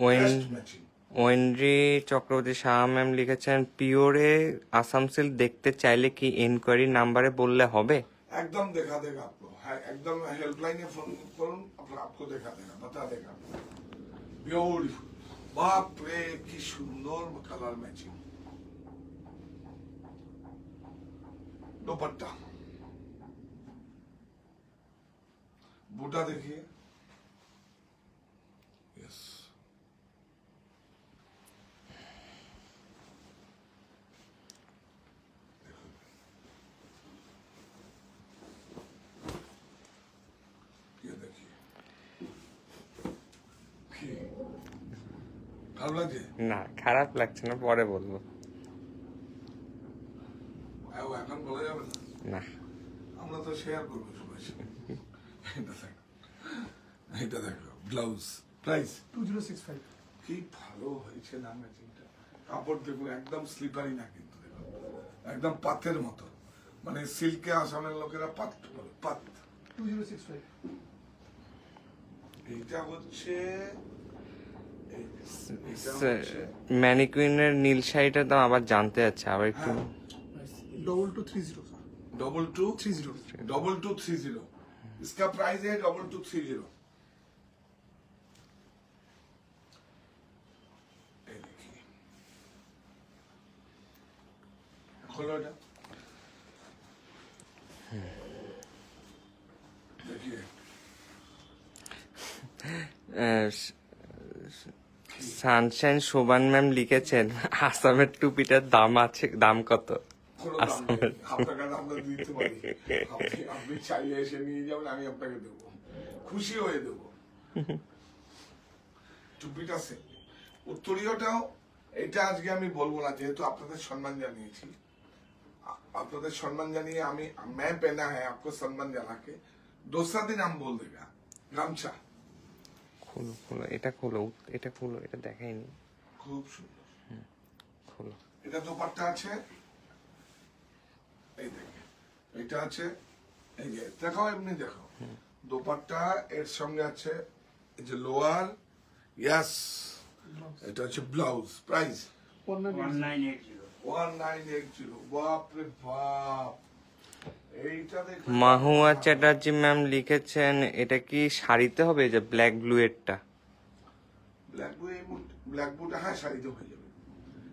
ওয়েন ম্যাচিং। ওয়েন্ড্রি চক্রবর্তী শাহ ম্যাম লিখেছেন পিওরে আসাম সিল্ক দেখতে চাইলে কি এনকোয়ারি নাম্বারে বললে হবে? एकदम देखा देगा आपको, है एकदम हेल्पलाइन में फोन करूँ, आपको देखा देगा, बता देगा। ब्यूटीफुल, बाप रे की सुंदर कलर मैचिंग, दुपट्टा, बूटा देखिए, यस, ये देखिए, ভালো লাগছে? না খারাপ লাগছে না, পরে বলবো। এখন বলা যাবে না, না আমরা তো শেয়ার করবো সবাই সাথে। এটা দেখো ব্লাউজ, প্রাইস 2065 কি ভালো হয়েছে না ম্যাচিংটা, কাপড় দেখুন একদম স্লিপারি না, কিন্তু দেখুন একদম পাতের মতো, মানে সিল্কে আসামের লোকেরা পাত বলে, পাত। 2065 এইটা হচ্ছে ম্যানিকুইনের নীল শাড়িটার দাম আবার জানতে যাচ্ছে, আবার একটু। 2230 sir, 2230 इसका प्राइस है 2230। ये देखिए, खोलो এটা, देखिए সানশাইন শোভান ম্যাম লিখেছেন আসামের টুপিটার দাম আছে, দাম কত? কোনো দাম নেই, আপনাকে আমরা দিতে পারি, আপনি চাইলে এসে নিয়ে যাবেন, আমি আপনাকে দেবো, খুশি হয়ে দেবো। টুপিটা সে উত্তরীয়টাও, এটা আজকে আমি বলবো না, যেহেতু আপনাদের সম্মান জানিয়েছি, আপনাদের সম্মান জানিয়ে আমি मैं पहना है आपको सम्मान जाना के दूसरा दिन हम बोल देगा গামছা। খুলো খুলো, এটা খুলো, এটা খুলো, এটা দেখাইনি, খুব সুন্দর, খুলো। এটা দোপাট্টা আছে, এই দেখে এটা আছে, এই যে দেখাও, এমনি দেখাও, দোপাট্টা এর সঙ্গে আছে, এই যে লোয়ার, ইয়েস, এটা হচ্ছে ব্লাউজ, প্রাইস 1980। বাপ রে বাপ, এইটা দেখুন, মাহুয়া চ্যাটার্জি ম্যাম লিখেছেন এটা কি শাড়িতে হবে, যে ব্ল্যাক ব্লু এরটা? ব্ল্যাক বুট, হ্যাঁ শাড়িতে হয়ে যাবে।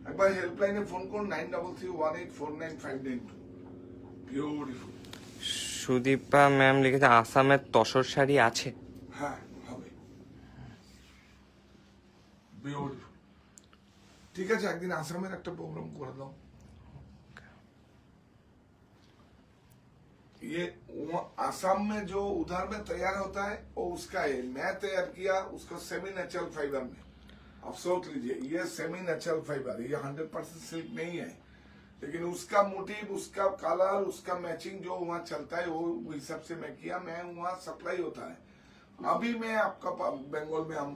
একবার হেল্পলাইনে ফোন করুন, 9331849592। বিউটিফুল, সুদীপা ম্যাম লিখেছে আসামের তসর শাড়ি আছে? হ্যাঁ হবে, বিউটিফুল। ঠিক আছে, একদিন আসামের একটা প্রোগ্রাম করে দাও। ये आसाम में जो उधर में तैयार होता है वो उसका है, मैं तैयार किया उसको सेमी नेचुरल फाइबर में। आप सोच लीजिए ये सेमी नेचुरल फाइबर, ये 100% सिल्क नहीं है, लेकिन उसका मोटिव, उसका कलर, उसका मैचिंग जो वहाँ चलता है वो हिसाब से मैं किया। मैं वहाँ सप्लाई होता है। अभी मैं आपका बंगाल में हम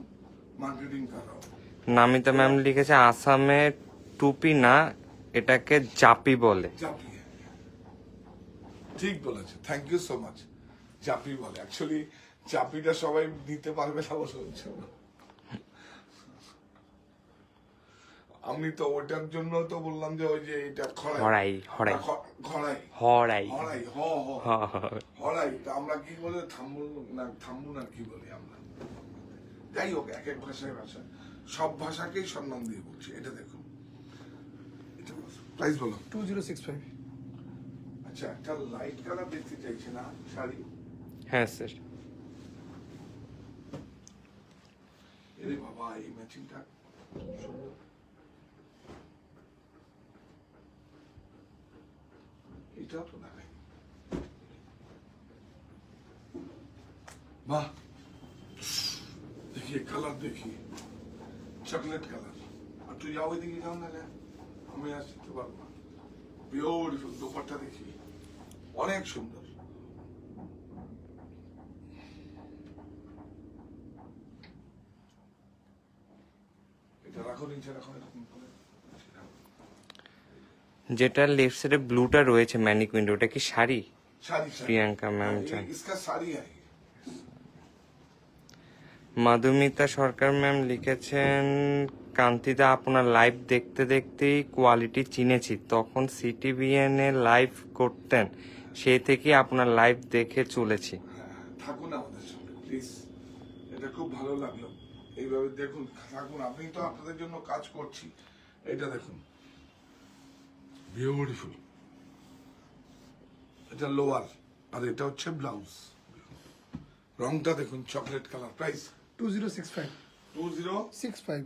मार्केटिंग कर रहा हूँ। নামিতা ম্যাম লিখেছে আসামে টুপি না এটাকে জাপি বলে। জাপি है, ঠিক বলেছে, থ্যাংক ইউ সো মাচ। জাপি বলে, অ্যাকচুয়ালি জাপিটা সবাই নিতে পারবে না অবশ্য। আমি তো ওটার জন্য তো বললাম যে ওই যে এটা হড়াই, হড়াই। ঘড়াই হড়াই হড়াই হড়াই তা আমরা কি বলে থাম্বু না কি বলি আমরা। যাই হোক, এক এক ভাষায় ভাষা, সব ভাষাকেই সম্মান দিয়ে বলছি। এটা দেখুন, এটা প্রাইস বলো। 2065 আচ্ছা, একটা লাইট কালার দেখতে চাইছে না শাড়ি? হ্যাঁ স্যার। এরে বাবা, এই ম্যাচিংটা সুন্দর। এটাও তো দেখাই, বাহ, देखिए कलर, देखिए चॉकलेट कलर। और तू जाओ दिखे जाओ ना, আমি আসতে পারবো না। বিউটিফুল দোপাট্টা দেখি, অনেক সুন্দর। এটা রাখো, নিচে রাখো, এরকম করে। যেটা লেফট সাইডে ব্লুটা রয়েছে ম্যানিকুইন, ওটা কি শাড়ি? শাড়ি, প্রিয়াঙ্কা ম্যাম हाँ, জান। इसका साड़ी है। মাধুমিতা সরকার ম্যাম লিখেছেন কান্তিদা আপনার লাইভ দেখতে দেখতেই কোয়ালিটি চিনেছি, তখন সিটিভিএন এ লাইভ করতেন, সেই থেকে আপনার লাইভ দেখে চলেছি। থাকুন আমাদের সঙ্গে প্লিজ, এটা খুব ভালো লাগলো। এইভাবে দেখুন, থাকুন, আপনি তো আপনাদের জন্য কাজ করছি। এটা দেখুন, বিউটিফুল। এটা লোয়ার, আর এটা হচ্ছে ব্লাউজ। রংটা দেখুন, চকলেট কালার। প্রাইস 2065 2065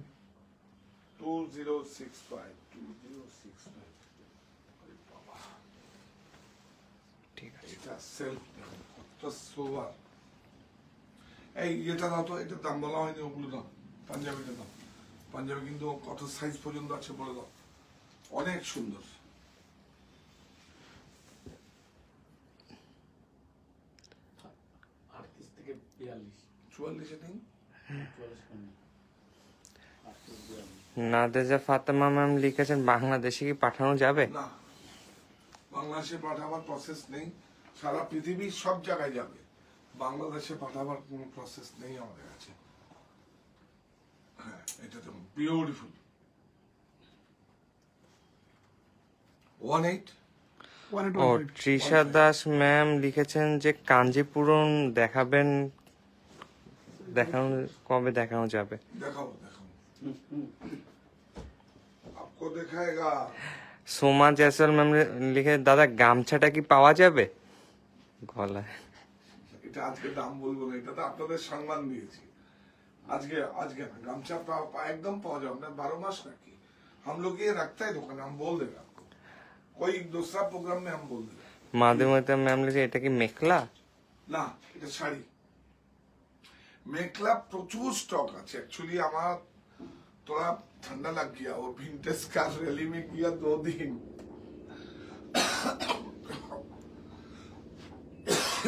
ঠিক আছে। এটা সেলফ দেখুন, কতটা সোবার। এই এটা দাও তো, এটার দাম বলা হয়নি, ওগুলো দাও। পাঞ্জাবিটা দাও, পাঞ্জাবি কিন্তু কত সাইজ পর্যন্ত আছে বলে দাও। অনেক সুন্দর। 38 থেকে 42 44 নেই? 44 কম নেই। 38 42 নাদেজা ফাতেমা ম্যাম লিখেছেন বাংলাদেশে কি পাঠানো যাবে? না, বাংলাদেশে পাঠাবার প্রসেস নেই। সারা পৃথিবীর সব জায়গায় যাবে, বাংলাদেশে পাঠাবার কোনো প্রসেস নেই আমাদের কাছে। হ্যাঁ, এটা তো বিউটিফুল। 18 ও তৃষা দাস ম্যাম লিখেছেন যে কাঞ্জিপুরম দেখাবেন, দেখানো কবে দেখানো যাবে? দেখাও দেখাও, आपको दिखाएगा। সোমা জয়সওয়াল ম্যাম লিখে দাদা গামছাটা কি পাওয়া যাবে গলায়? এটা আজকে দাম বলবো না, এটা তো আপনাদের সম্মান দিয়েছি। আজকে আজকে না, গামছা एकदम पावा जाओ ना, 12 मास नाकि हम लोग ये रखता है दुकान, हम बोल देगा आपको, कोई दूसरा प्रोग्राम में हम बोल देगा। মাধুমিতা ম্যাম লিখে এটা কি মেখলা? না, এটা শাড়ি। মেকলা প্রচুর স্টক আছে। एक्चुअली আমার थोड़ा ठंडा लग गया, वो विंटेज का रैली में किया 2 दिन,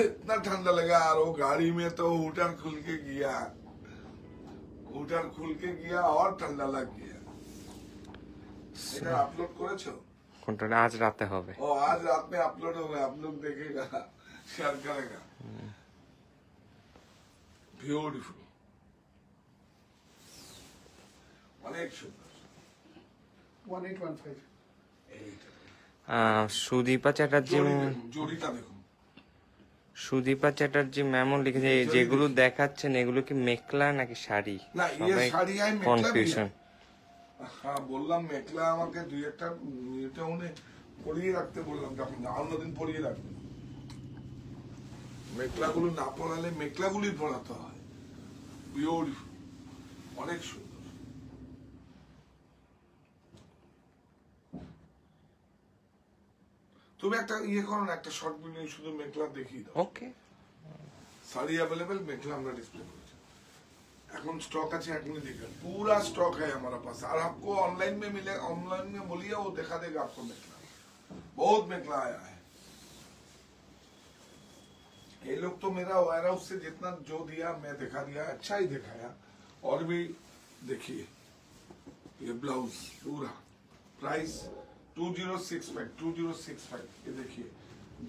इतना ठंडा लगा। और वो गाड़ी में तो हुटर खुल के गया, हुटर खुल के गया और ठंडा लग गया। এটা আপলোড করেছো? কোনটা? আজ রাতে হবে। ओ आज रात में अपलोड होगा, आप लोग देखेगा, शेयर करेगा। ब्यूटीफुल, অনেক সুন্দর। 1815 সুদীপা চ্যাটার্জি জড়িটা দেখুন, সুদীপা চ্যাটার্জি ম্যামও লিখেছে এই যেগুলো দেখাচ্ছেন এগুলো কি মেখলা নাকি শাড়ি? না ये শাড়ি है, मेखला भी কনফিউশন। है। हाँ বললাম মেখলা, আমাকে দুই একটা এটা উনি পরিয়ে রাখতে বললাম, যখন অন্যদিন পরিয়ে রাখবে। মেখলাগুলো না পরালে মেখলাগুলি পরাতে হয়। বিউটিফুল, অনেক সুন্দর। তুমি একটা ইয়ে করো না, একটা শর্ট ভিডিও শুধু মেঘলা দেখিয়ে দাও। ओके साड़ी अवेलेबल मेघला আমরা डिस्प्ले করেছি। এখন स्टॉक আছে, এখনই देखिए पूरा स्टॉक है हमारा पास। और आपको ऑनलाइन में मिले, ऑनलाइन में बोलिए वो दिखा देगा आपको मेघला। बहुत मेघला आया है। ये लोग तो मेरा वायरा उससे जितना जो दिया मैं दिखा दिया, अच्छा ही दिखाया। और भी देखिए ये ब्लाउज पूरा प्राइस 2065 ये देखिए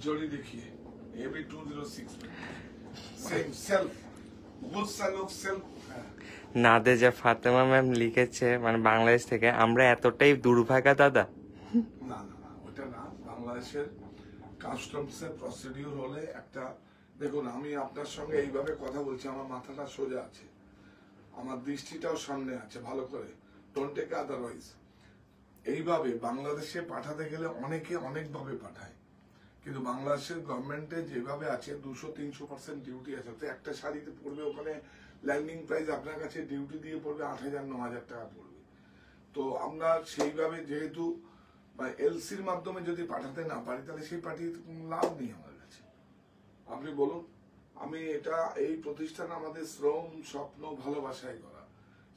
जोड़ी देखिए, ये भी 2065 सेम सेल्फ। बहुत सा लोग सेल्फ নাদেজা ফাতেমা ম্যাম লিখেছে মানে বাংলাদেশ থেকে, আমরা এতটাই দুর্ভাগা দাদা। না না না ওটা না, বাংলাদেশের কাস্টমসের প্রসিডিউর হলে একটা, দেখুন আমি আপনার সঙ্গে এইভাবে কথা বলছি, আমার মাথাটা সোজা আছে, আমার দৃষ্টিটাও সামনে আছে ভালো করে, ডোন্ট টেক আদারওয়াইজ। এইভাবে বাংলাদেশে পাঠাতে গেলে অনেকে অনেকভাবে পাঠায়, কিন্তু বাংলাদেশের গভর্নমেন্টে যেভাবে আছে 200-300% ডিউটি আছে, তো একটা শাড়িতে পড়বে ওখানে ল্যান্ডিং প্রাইস আপনার কাছে ডিউটি দিয়ে পড়বে 8,000-9,000 টাকা পড়বে। তো আমরা সেইভাবে যেহেতু এলসির মাধ্যমে যদি পাঠাতে না পারি তাহলে সেই পাঠিয়ে কোনো লাভ নেই আমার কাছে। আপনি বলুন, আমি এটা এই প্রতিষ্ঠান আমাদের শ্রম স্বপ্ন ভালোবাসায় করা,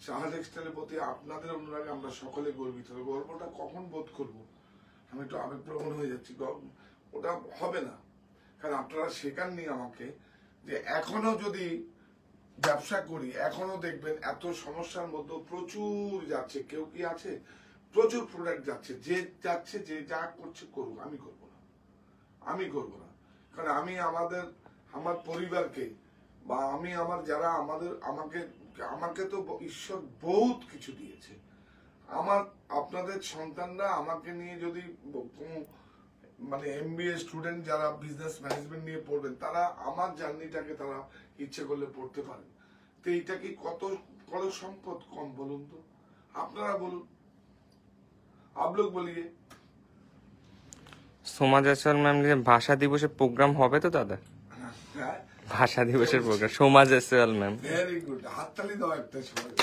সাহা টেক্সটাইলের প্রতি আপনাদের অনুরাগে আমরা সকলে গর্বিত। গর্বটা কখন বোধ করবো, আমি একটু আবেগপ্রবণ হয়ে যাচ্ছি, ওটা হবে না। কারণ আপনারা শেখাননি আমাকে যে এখনো যদি ব্যবসা করি, এখনো দেখবেন এত সমস্যার মধ্যে প্রচুর যাচ্ছে, কেউ কি আছে, প্রচুর প্রোডাক্ট যাচ্ছে, যে যাচ্ছে যে যা করছে করুক, আমি করব না, আমি করব না। কারণ আমি আমার পরিবারকে বা আমি আমার যারা আমাকে তো ঈশ্বর বহুত কিছু দিয়েছে। আপনাদের সন্তানরা আমাকে নিয়ে যদি মানে MBA স্টুডেন্ট যারা বিজনেস ম্যানেজমেন্ট নিয়ে পড়বেন, তারা আমার জার্নিটাকে তারা ইচ্ছে করলে পড়তে পারেন। তো এইটা কি কত সম্পদ কম বলুন তো, আপনারা বলুন, आप लोग बोलिए। সোমা জয়সওয়াল ম্যাম ভাষা দিবসের প্রোগ্রাম হবে তো দাদা? হ্যাঁ ভাষা দিবসের programme Soma Jaiswal ma'am. Very good, হাততালি দাও একটা সময়।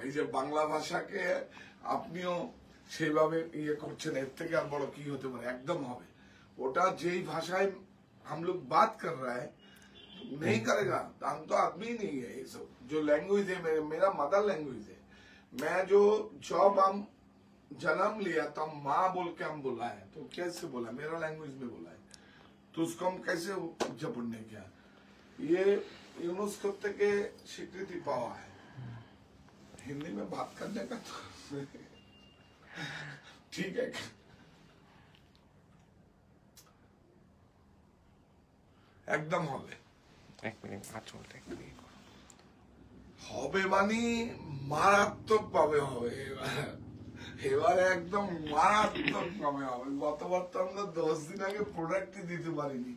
এই যে বাংলা ভাষাকে আপনিও সেইভাবে ইয়ে করছেন, এর থেকে আর বড় কি হতে পারে? একদম হবে। ওটা যেই ভাষায় हम लोग बात कर रहा है नहीं करेगा, हम तो आदमी नहीं है। ये सब जो लैंग्वेज है मेरा मदर लैंग्वेज है। मैं जो जॉब हम जन्म लिया था माँ बोल के हम बोला है, तो कैसे बोला? मेरा लैंग्वेज में बोला है, तो उसको हम कैसे जबरन नहीं किया? ये यूनेस्को থেকে স্বীকৃতি পাওয়া है। हिंदी में बात करने का तो ठीक है। একদম হবে, এক মিনিট আচলটা একটু ইয়ে করো। হবে মানে মারাত্মক ভাবে হবে এবার একদম মারাত্মক ভাবে হবে। গতবার তো আমরা 10 দিন আগে প্রোডাক্টই দিতে পারিনি।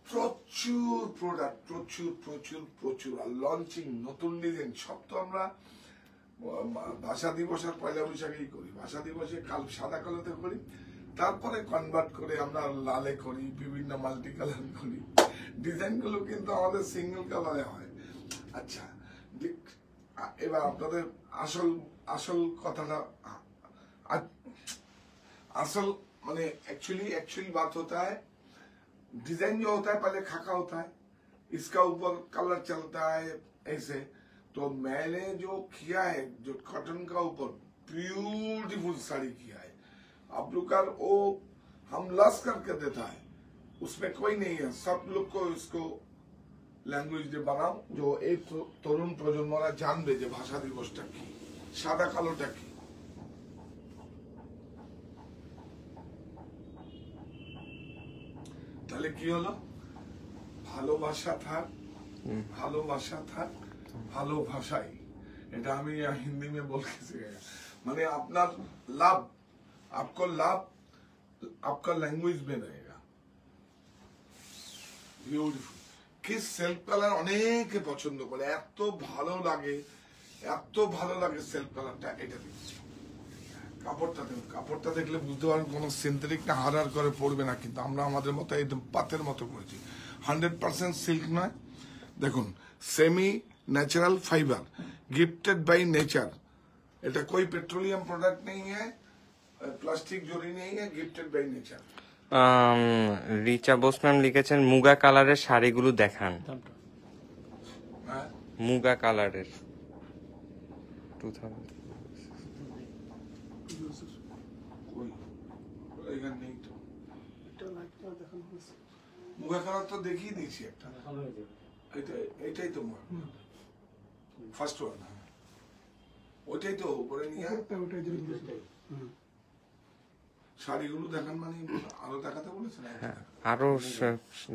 প্রচুর প্রোডাক্ট, প্রচুর প্রচুর প্রচুর, আর লঞ্চিং নতুন ডিজাইন সব তো আমরা ভাষা দিবস আর পয়লা বৈশাখেই করি। ভাষা দিবসে সাদা কালোতে করি, তারপরে কনভার্ট করে আমরা লালে করি, বিভিন্ন মাল্টি কালার করি। ডিজাইন গুলো কিন্তু আমাদের সিঙ্গেল কালারে হয়। আচ্ছা, এবার আপনাদের আসল কথাটা, असल माने एक्चुअली बात होता है, डिजाइन जो होता है पहले खाका होता है, इसका ऊपर कलर चलता है ऐसे। तो मैंने जो किया है जो कॉटन का ऊपर ब्यूटीफुल साड़ी किया है, आप लोग का वो हम लस करके देता है, उसमें कोई नहीं है। सब लोग को इसको लैंग्वेज दे बनाओ जो एक तरुण प्रजन्मरा जानबे जे भाषा दिवसटा की, सादा कालोटा की। তাহলে কি হলো? ভালোবাসা থাক, ভালোবাসা থাক, ভালোবাসাই। এটা আমি হিন্দি में बोल के सिखाया। মানে আপনার লাভ, आपको लाभ आपका लैंग्वेज में रहेगा। বিউটিফুল। কি সেলফ কালার অনেকে পছন্দ করে, এত ভালো লাগে, এত ভালো লাগে সেলফ কালারটা। এটা দিচ্ছি, কাপড়টা দেখলে বুঝতে পারেন কোনো সিনথেটিক না হারার করে পড়বে না, কিন্তু আমরা আমাদের মতো একদম পাতের মতো করেছি। 100% সিল্ক নয়, দেখুন semi natural fibre gifted by nature. এটা कोई पेट्रोलियम प्रोडक्ट नहीं है, प्लास्टिक जोड़ी नहीं है, gifted by nature. Richa Bose ma'am লিখেছেন মুগা কালারের শাড়িগুলো দেখান। দামটা হ্যাঁ, মুগা কালারের 2000 कोई এখানে নেই তো। এটা লাইটটা দেখানো হয়েছে। মুগা কালার তো দেখিয়ে দিয়েছি একটা, ভালো হয়ে যাবে। এটাই তো ফার্স্ট ওয়ান। ওইটাই তো উপরে নিয়ে উপরটা ওটাই যেটা বলেছে। শাড়িগুলো দেখান, মানে আরো দেখাতে বলেছেন। আরো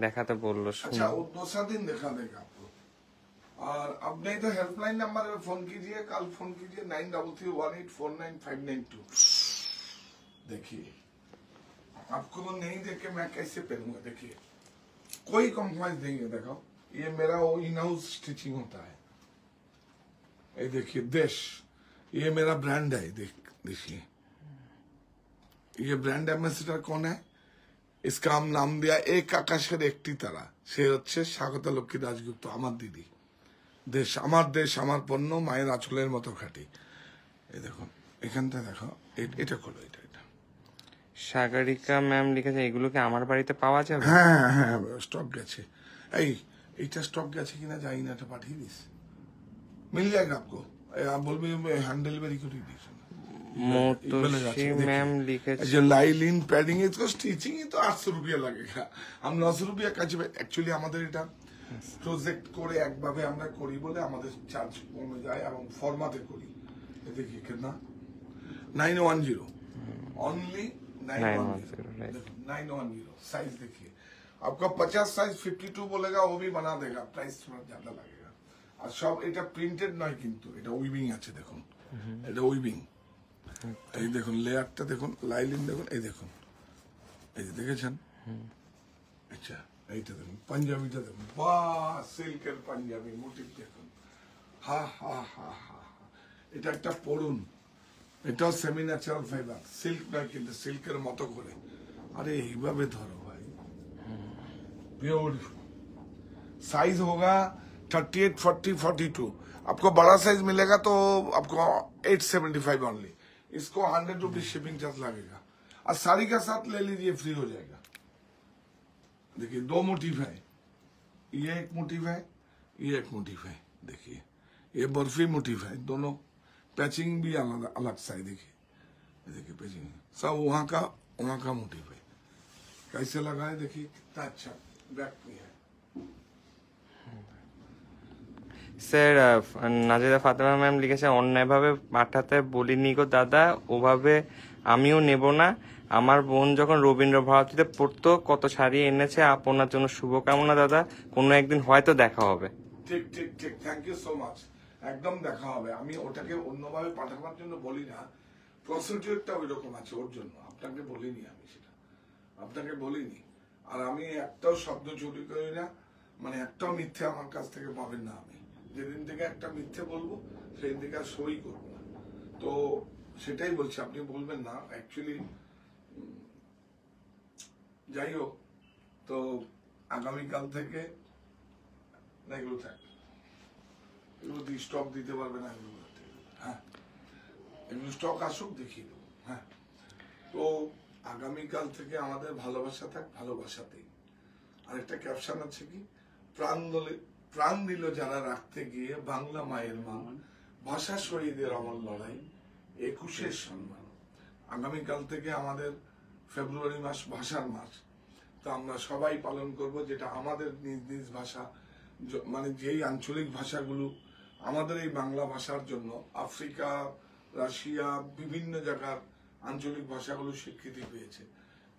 দেখাতে বললো। अच्छा, वो दूसरा दिन दिखा देगा आपको। और अब नहीं तो हेल्पलाइन नंबर पे फोन कीजिए, कल फोन कीजिए 9331849592। देखिए, आपको तो नहीं देख के मैं कैसे पहनूंगा। देखिए, कोई कॉम्प्रोमाइज नहीं है। देखो, ये मेरा वो इन हाउस स्टिचिंग होता है। ये देखिए देश, ये मेरा ब्रांड है। देखिए, ये ब्रांड एम्बेसडर कौन है? इसका हम नाम दिया एक আকাশের একটি তারা। সে হচ্ছে স্বাগতা লক্ষ্মী দাশগুপ্ত, আমার দিদি। দেশ আমার পণ্য, মায়ের আঁচলের মতো খাঁটি। এই দেখুন, এখানটা দেখো, এটা খোলো, এটা সাগরিকা ম্যাম লিখেছে এগুলো কি আমার বাড়িতে পাওয়া যাবে? হ্যাঁ হ্যাঁ, স্টক গেছে। এইটা স্টক গেছে কিনা জানি না, এটা পাঠিয়ে দিস, মিল যায়গা আপকো। आप बोल भी हैंड डिलीवरी कर दी। মোতোশি ম্যাম লিখেছে जो लाइलिन पैडिंग इसको स्टिचिंग ही तो 800 रुपया लगेगा। हम 900 रुपया কাছে। অ্যাকচুয়ালি আমাদের এটা প্রজেক্ট করে একভাবে আমরা করি বলে আমাদের চার্জ কমে যায় এবং ফরম্যাটে করি। देखिए कितना 910 ओनली 910 910 साइज देखिए। आपका 50 साइज 52 बोलेगा वो भी बना देगा, प्राइस थोड़ा ज्यादा लगेगा। আর সব এটা প্রিন্টেড নয় কিন্তু, এটা উইভিং আছে। দেখুন, এটা উইভিং। এই দেখুন লেয়ারটা দেখুন, লাইলিন দেখুন, এই দেখুন, এই যে দেখেছেন। আচ্ছা, এইটা দেখুন, পাঞ্জাবিটা দেখুন, বাহ, সিল্কের পাঞ্জাবি মোটিভ দেখুন। হা হা হা হা, এটা একটা পড়ুন। এটাও সেমি ন্যাচারাল ফাইবার, সিল্ক নয় কিন্তু, সিল্কের মতো করে। আরে এইভাবে ধরো ভাই, ब्यूटीफुल। साइज होगा 38, 40, 42। आपको बड़ा साइज मिलेगा तो आपको 875 ओनली। इसको 100 रुपीज शिपिंग चार्ज लगेगा। और साड़ी का साथ ले लीजिए, फ्री हो जाएगा। देखिए, दो मोटिव है, ये एक मोटिव है, ये एक मोटिव है। देखिए, ये बर्फी मोटिव है, दोनों पैचिंग भी अलग अलग सा है। देखिए, देखिए पैचिंग सब वहाँ का मोटिव है। कैसे लगा है देखिए, कितना अच्छा बैक में है। স্যার নাজিদা ফাতেমা ম্যাম লিখেছে অন্যায়ভাবে পাঠাতে বলিনি গো দাদা, ওভাবে আমিও নেব না। আমার বোন যখন রবীন্দ্র ভারতীতে পড়তো কত শাড়ি এনেছে। আপনার জন্য শুভকামনা দাদা, কোনো একদিন হয়তো দেখা হবে। ঠিক ঠিক ঠিক, থ্যাংক ইউ সো মাচ। একদম দেখা হবে। আমি ওটাকে অন্যভাবে পাঠাবার জন্য বলি না, প্রসিডিউরটা ওই রকম আছে ওর জন্য। আপনাকে বলিনি আমি সেটা, আপনাকে বলিনি। আর আমি একটাও শব্দ চুরি করি না, মানে একটাও মিথ্যে আমার কাছ থেকে পাবেন না। আমি যেদিন থেকে একটা মিথ্যে বলবো সেদিন থেকে আর সই করবো না। তো সেটাই বলছি, আপনি বলবেন না অ্যাকচুয়ালি। যাই হোক, তো আগামীকাল থেকে এগুলো থাকবে, এগুলো স্টক দিতে পারবে না এগুলো। হ্যাঁ, এগুলো স্টক আসুক, দেখিয়ে দেবো। হ্যাঁ, তো আগামীকাল থেকে আমাদের ভালোবাসা থাক, ভালোবাসাতেই। আরেকটা ক্যাপশন আছে কি, প্রাণ দিল যারা রাখতে গিয়ে বাংলা মায়ের মান, ভাষা শহীদের অমর লড়াই, 21 সম্মান। আগামীকাল থেকে আমাদের ফেব্রুয়ারি মাস ভাষার মাস। তো আমরা সবাই পালন করব, যেটা আমাদের নিজ নিজ ভাষা, মানে যেই আঞ্চলিক ভাষাগুলো আমাদের এই বাংলা ভাষার জন্য আফ্রিকা, রাশিয়া, বিভিন্ন জায়গার আঞ্চলিক ভাষাগুলো স্বীকৃতি পেয়েছে।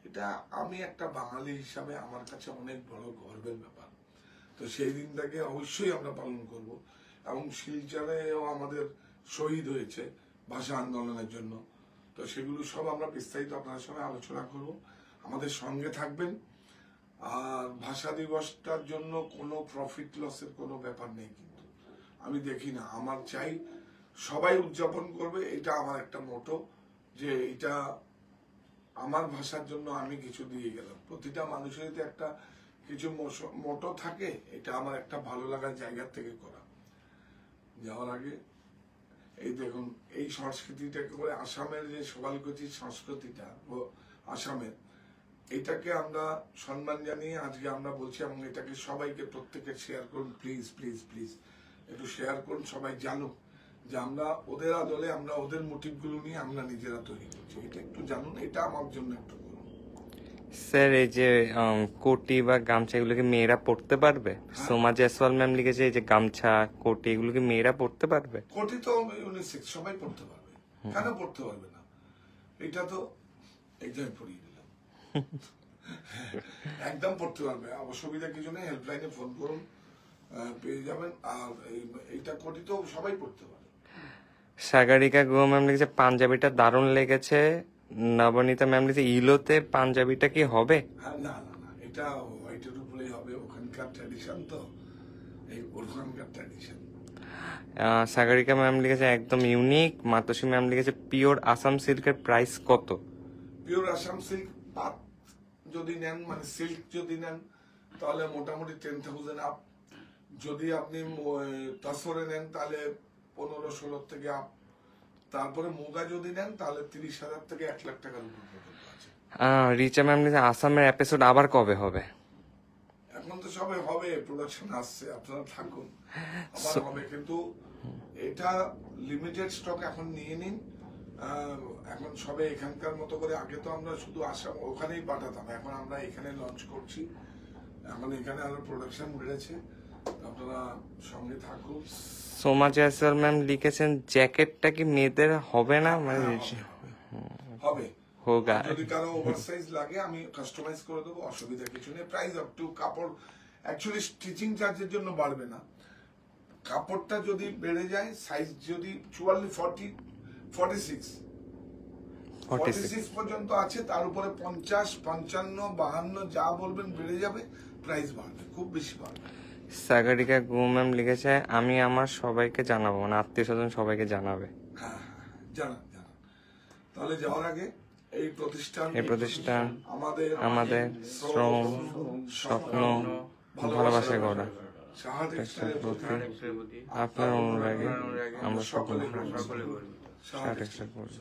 এটা আমি একটা বাঙালি হিসাবে আমার কাছে অনেক বড় গর্বের ব্যাপার। তো সেই দিনটাকে অবশ্যই আমরা পালন করব। এবং শিলচরেও আমাদের শহীদ হয়েছে ভাষা আন্দোলনের জন্য। তো সেগুলো সব আমরা বিস্তারিত আপনার সঙ্গে আলোচনা করব। আমাদের সঙ্গে থাকবেন। আর ভাষা দিবসটার জন্য কোনো প্রফিট লসের কোনো ব্যাপার নেই কিন্তু, আমি দেখি না। আমার চাই সবাই উদযাপন করবে, এটা আমার একটা মোটো, যে এটা আমার ভাষার জন্য আমি কিছু দিয়ে গেলাম। প্রতিটা মানুষের তো একটা কিছু মোটো থাকে, এটা আমার একটা ভালো লাগার জায়গা থেকে করা। যাওয়ার আগে এই দেখুন এই সংস্কৃতিটাকে করে আসামের যে সকালকুচির সংস্কৃতিটা ও আসামের এটাকে আমরা সম্মান জানিয়ে আজকে আমরা বলছি এবং এটাকে সবাইকে প্রত্যেকে শেয়ার করুন প্লিজ প্লিজ প্লিজ একটু শেয়ার করুন, সবাই জানুক যে আমরা ওদের আদলে আমরা ওদের মোটিভগুলো নিয়ে আমরা নিজেরা তৈরি করছি, এটা একটু জানুন, এটা আমার জন্য একটু করুন। স্যার এই যে কোটি বা গামছা এগুলোকে মেয়েরা পড়তে পারবে? সোমা জয়সওয়াল ম্যাম লিখেছে এই যে গামছা কোটি এগুলোকে মেয়েরা পড়তে পারবে? কোটি তো ইউনিসেক্স, সবাই পড়তে পারবে, কেন পড়তে পারবে না? এটা তো একদম পড়িয়ে দিলাম একদম পড়তে পারবে, অসুবিধা কিছু নেই, হেল্পলাইনে ফোন করুন, পেয়ে যাবেন। আর এইটা কোটি তো সবাই পড়তে পারে। সাগরিকা গুহ ম্যাম লিখেছে পাঞ্জাবিটা দারুণ লেগেছে। নবনীতা ম্যাম লিখেছে ইলোতে পাঞ্জাবিটা কি হবে? হ্যাঁ, না না না, এটা হোয়াইটের উপরেই হবে, ওখানকার ট্র্যাডিশন তো, এই ওখানকার ট্র্যাডিশন। সাগরিকা ম্যাম লিখেছে একদম ইউনিক। মাতসী ম্যাম লিখেছে পিওর আসাম সিল্কের প্রাইস কত? পিওর আসাম সিল্ক পাত যদি নেন, মানে সিল্ক যদি নেন তাহলে মোটামুটি 10,000 আপ। যদি আপনি তসরে নেন তাহলে 15-16 থেকে আপ। তারপরে মুগা যদি নেন তাহলে 30,000 থেকে 1 লাখ টাকার উপর পর্যন্ত আছে। রিচা ম্যাম লিখেছে আসামের এপিসোড আবার কবে হবে? এখন তো সবে হবে, প্রোডাকশন আসছে, আপনারা থাকুন, আবার হবে, কিন্তু এটা লিমিটেড স্টক এখন নিয়ে নিন। এখন সবে এখানকার মতো করে, আগে তো আমরা শুধু আসাম ওখানেই পাঠাতাম, এখন আমরা এখানে লঞ্চ করছি, এখন এখানে আরো প্রোডাকশন বেড়েছে, আপনারা সঙ্গে থাকুন। সোমা জয়সওয়াল ম্যাম লিখেছেন জ্যাকেটটা কি মেয়েদের হবে না? মানে হবে, হোগা। যদি কারো ওভারসাইজ লাগে আমি কাস্টমাইজ করে দেবো, অসুবিধা কিছু নেই। প্রাইস আপ টু কাপড় অ্যাকচুয়ালি স্টিচিং চার্জের জন্য বাড়বে না, কাপড়টা যদি বেড়ে যায়, সাইজ যদি 46 পর্যন্ত আছে, তার উপরে 50, 55, 52 যা বলবেন বেড়ে যাবে, প্রাইস বাড়বে, খুব বেশি বাড়বে। সাগরিকা গুহ ম্যাম লিখেছে আমি আমার সবাইকে জানাবো, মানে আত্মীয় স্বজন সবাইকে জানাবে। হ্যাঁ, জানান জানান। তাহলে যাওয়ার আগে এই প্রতিষ্ঠান আমাদের শ্রম, স্বপ্ন, ভালোবাসায় গড়া। সাহা টেক্সটাইলের প্রতি আপনার অনুরাগে আমরা সকলে সাহা টেক্সটাইল। করি।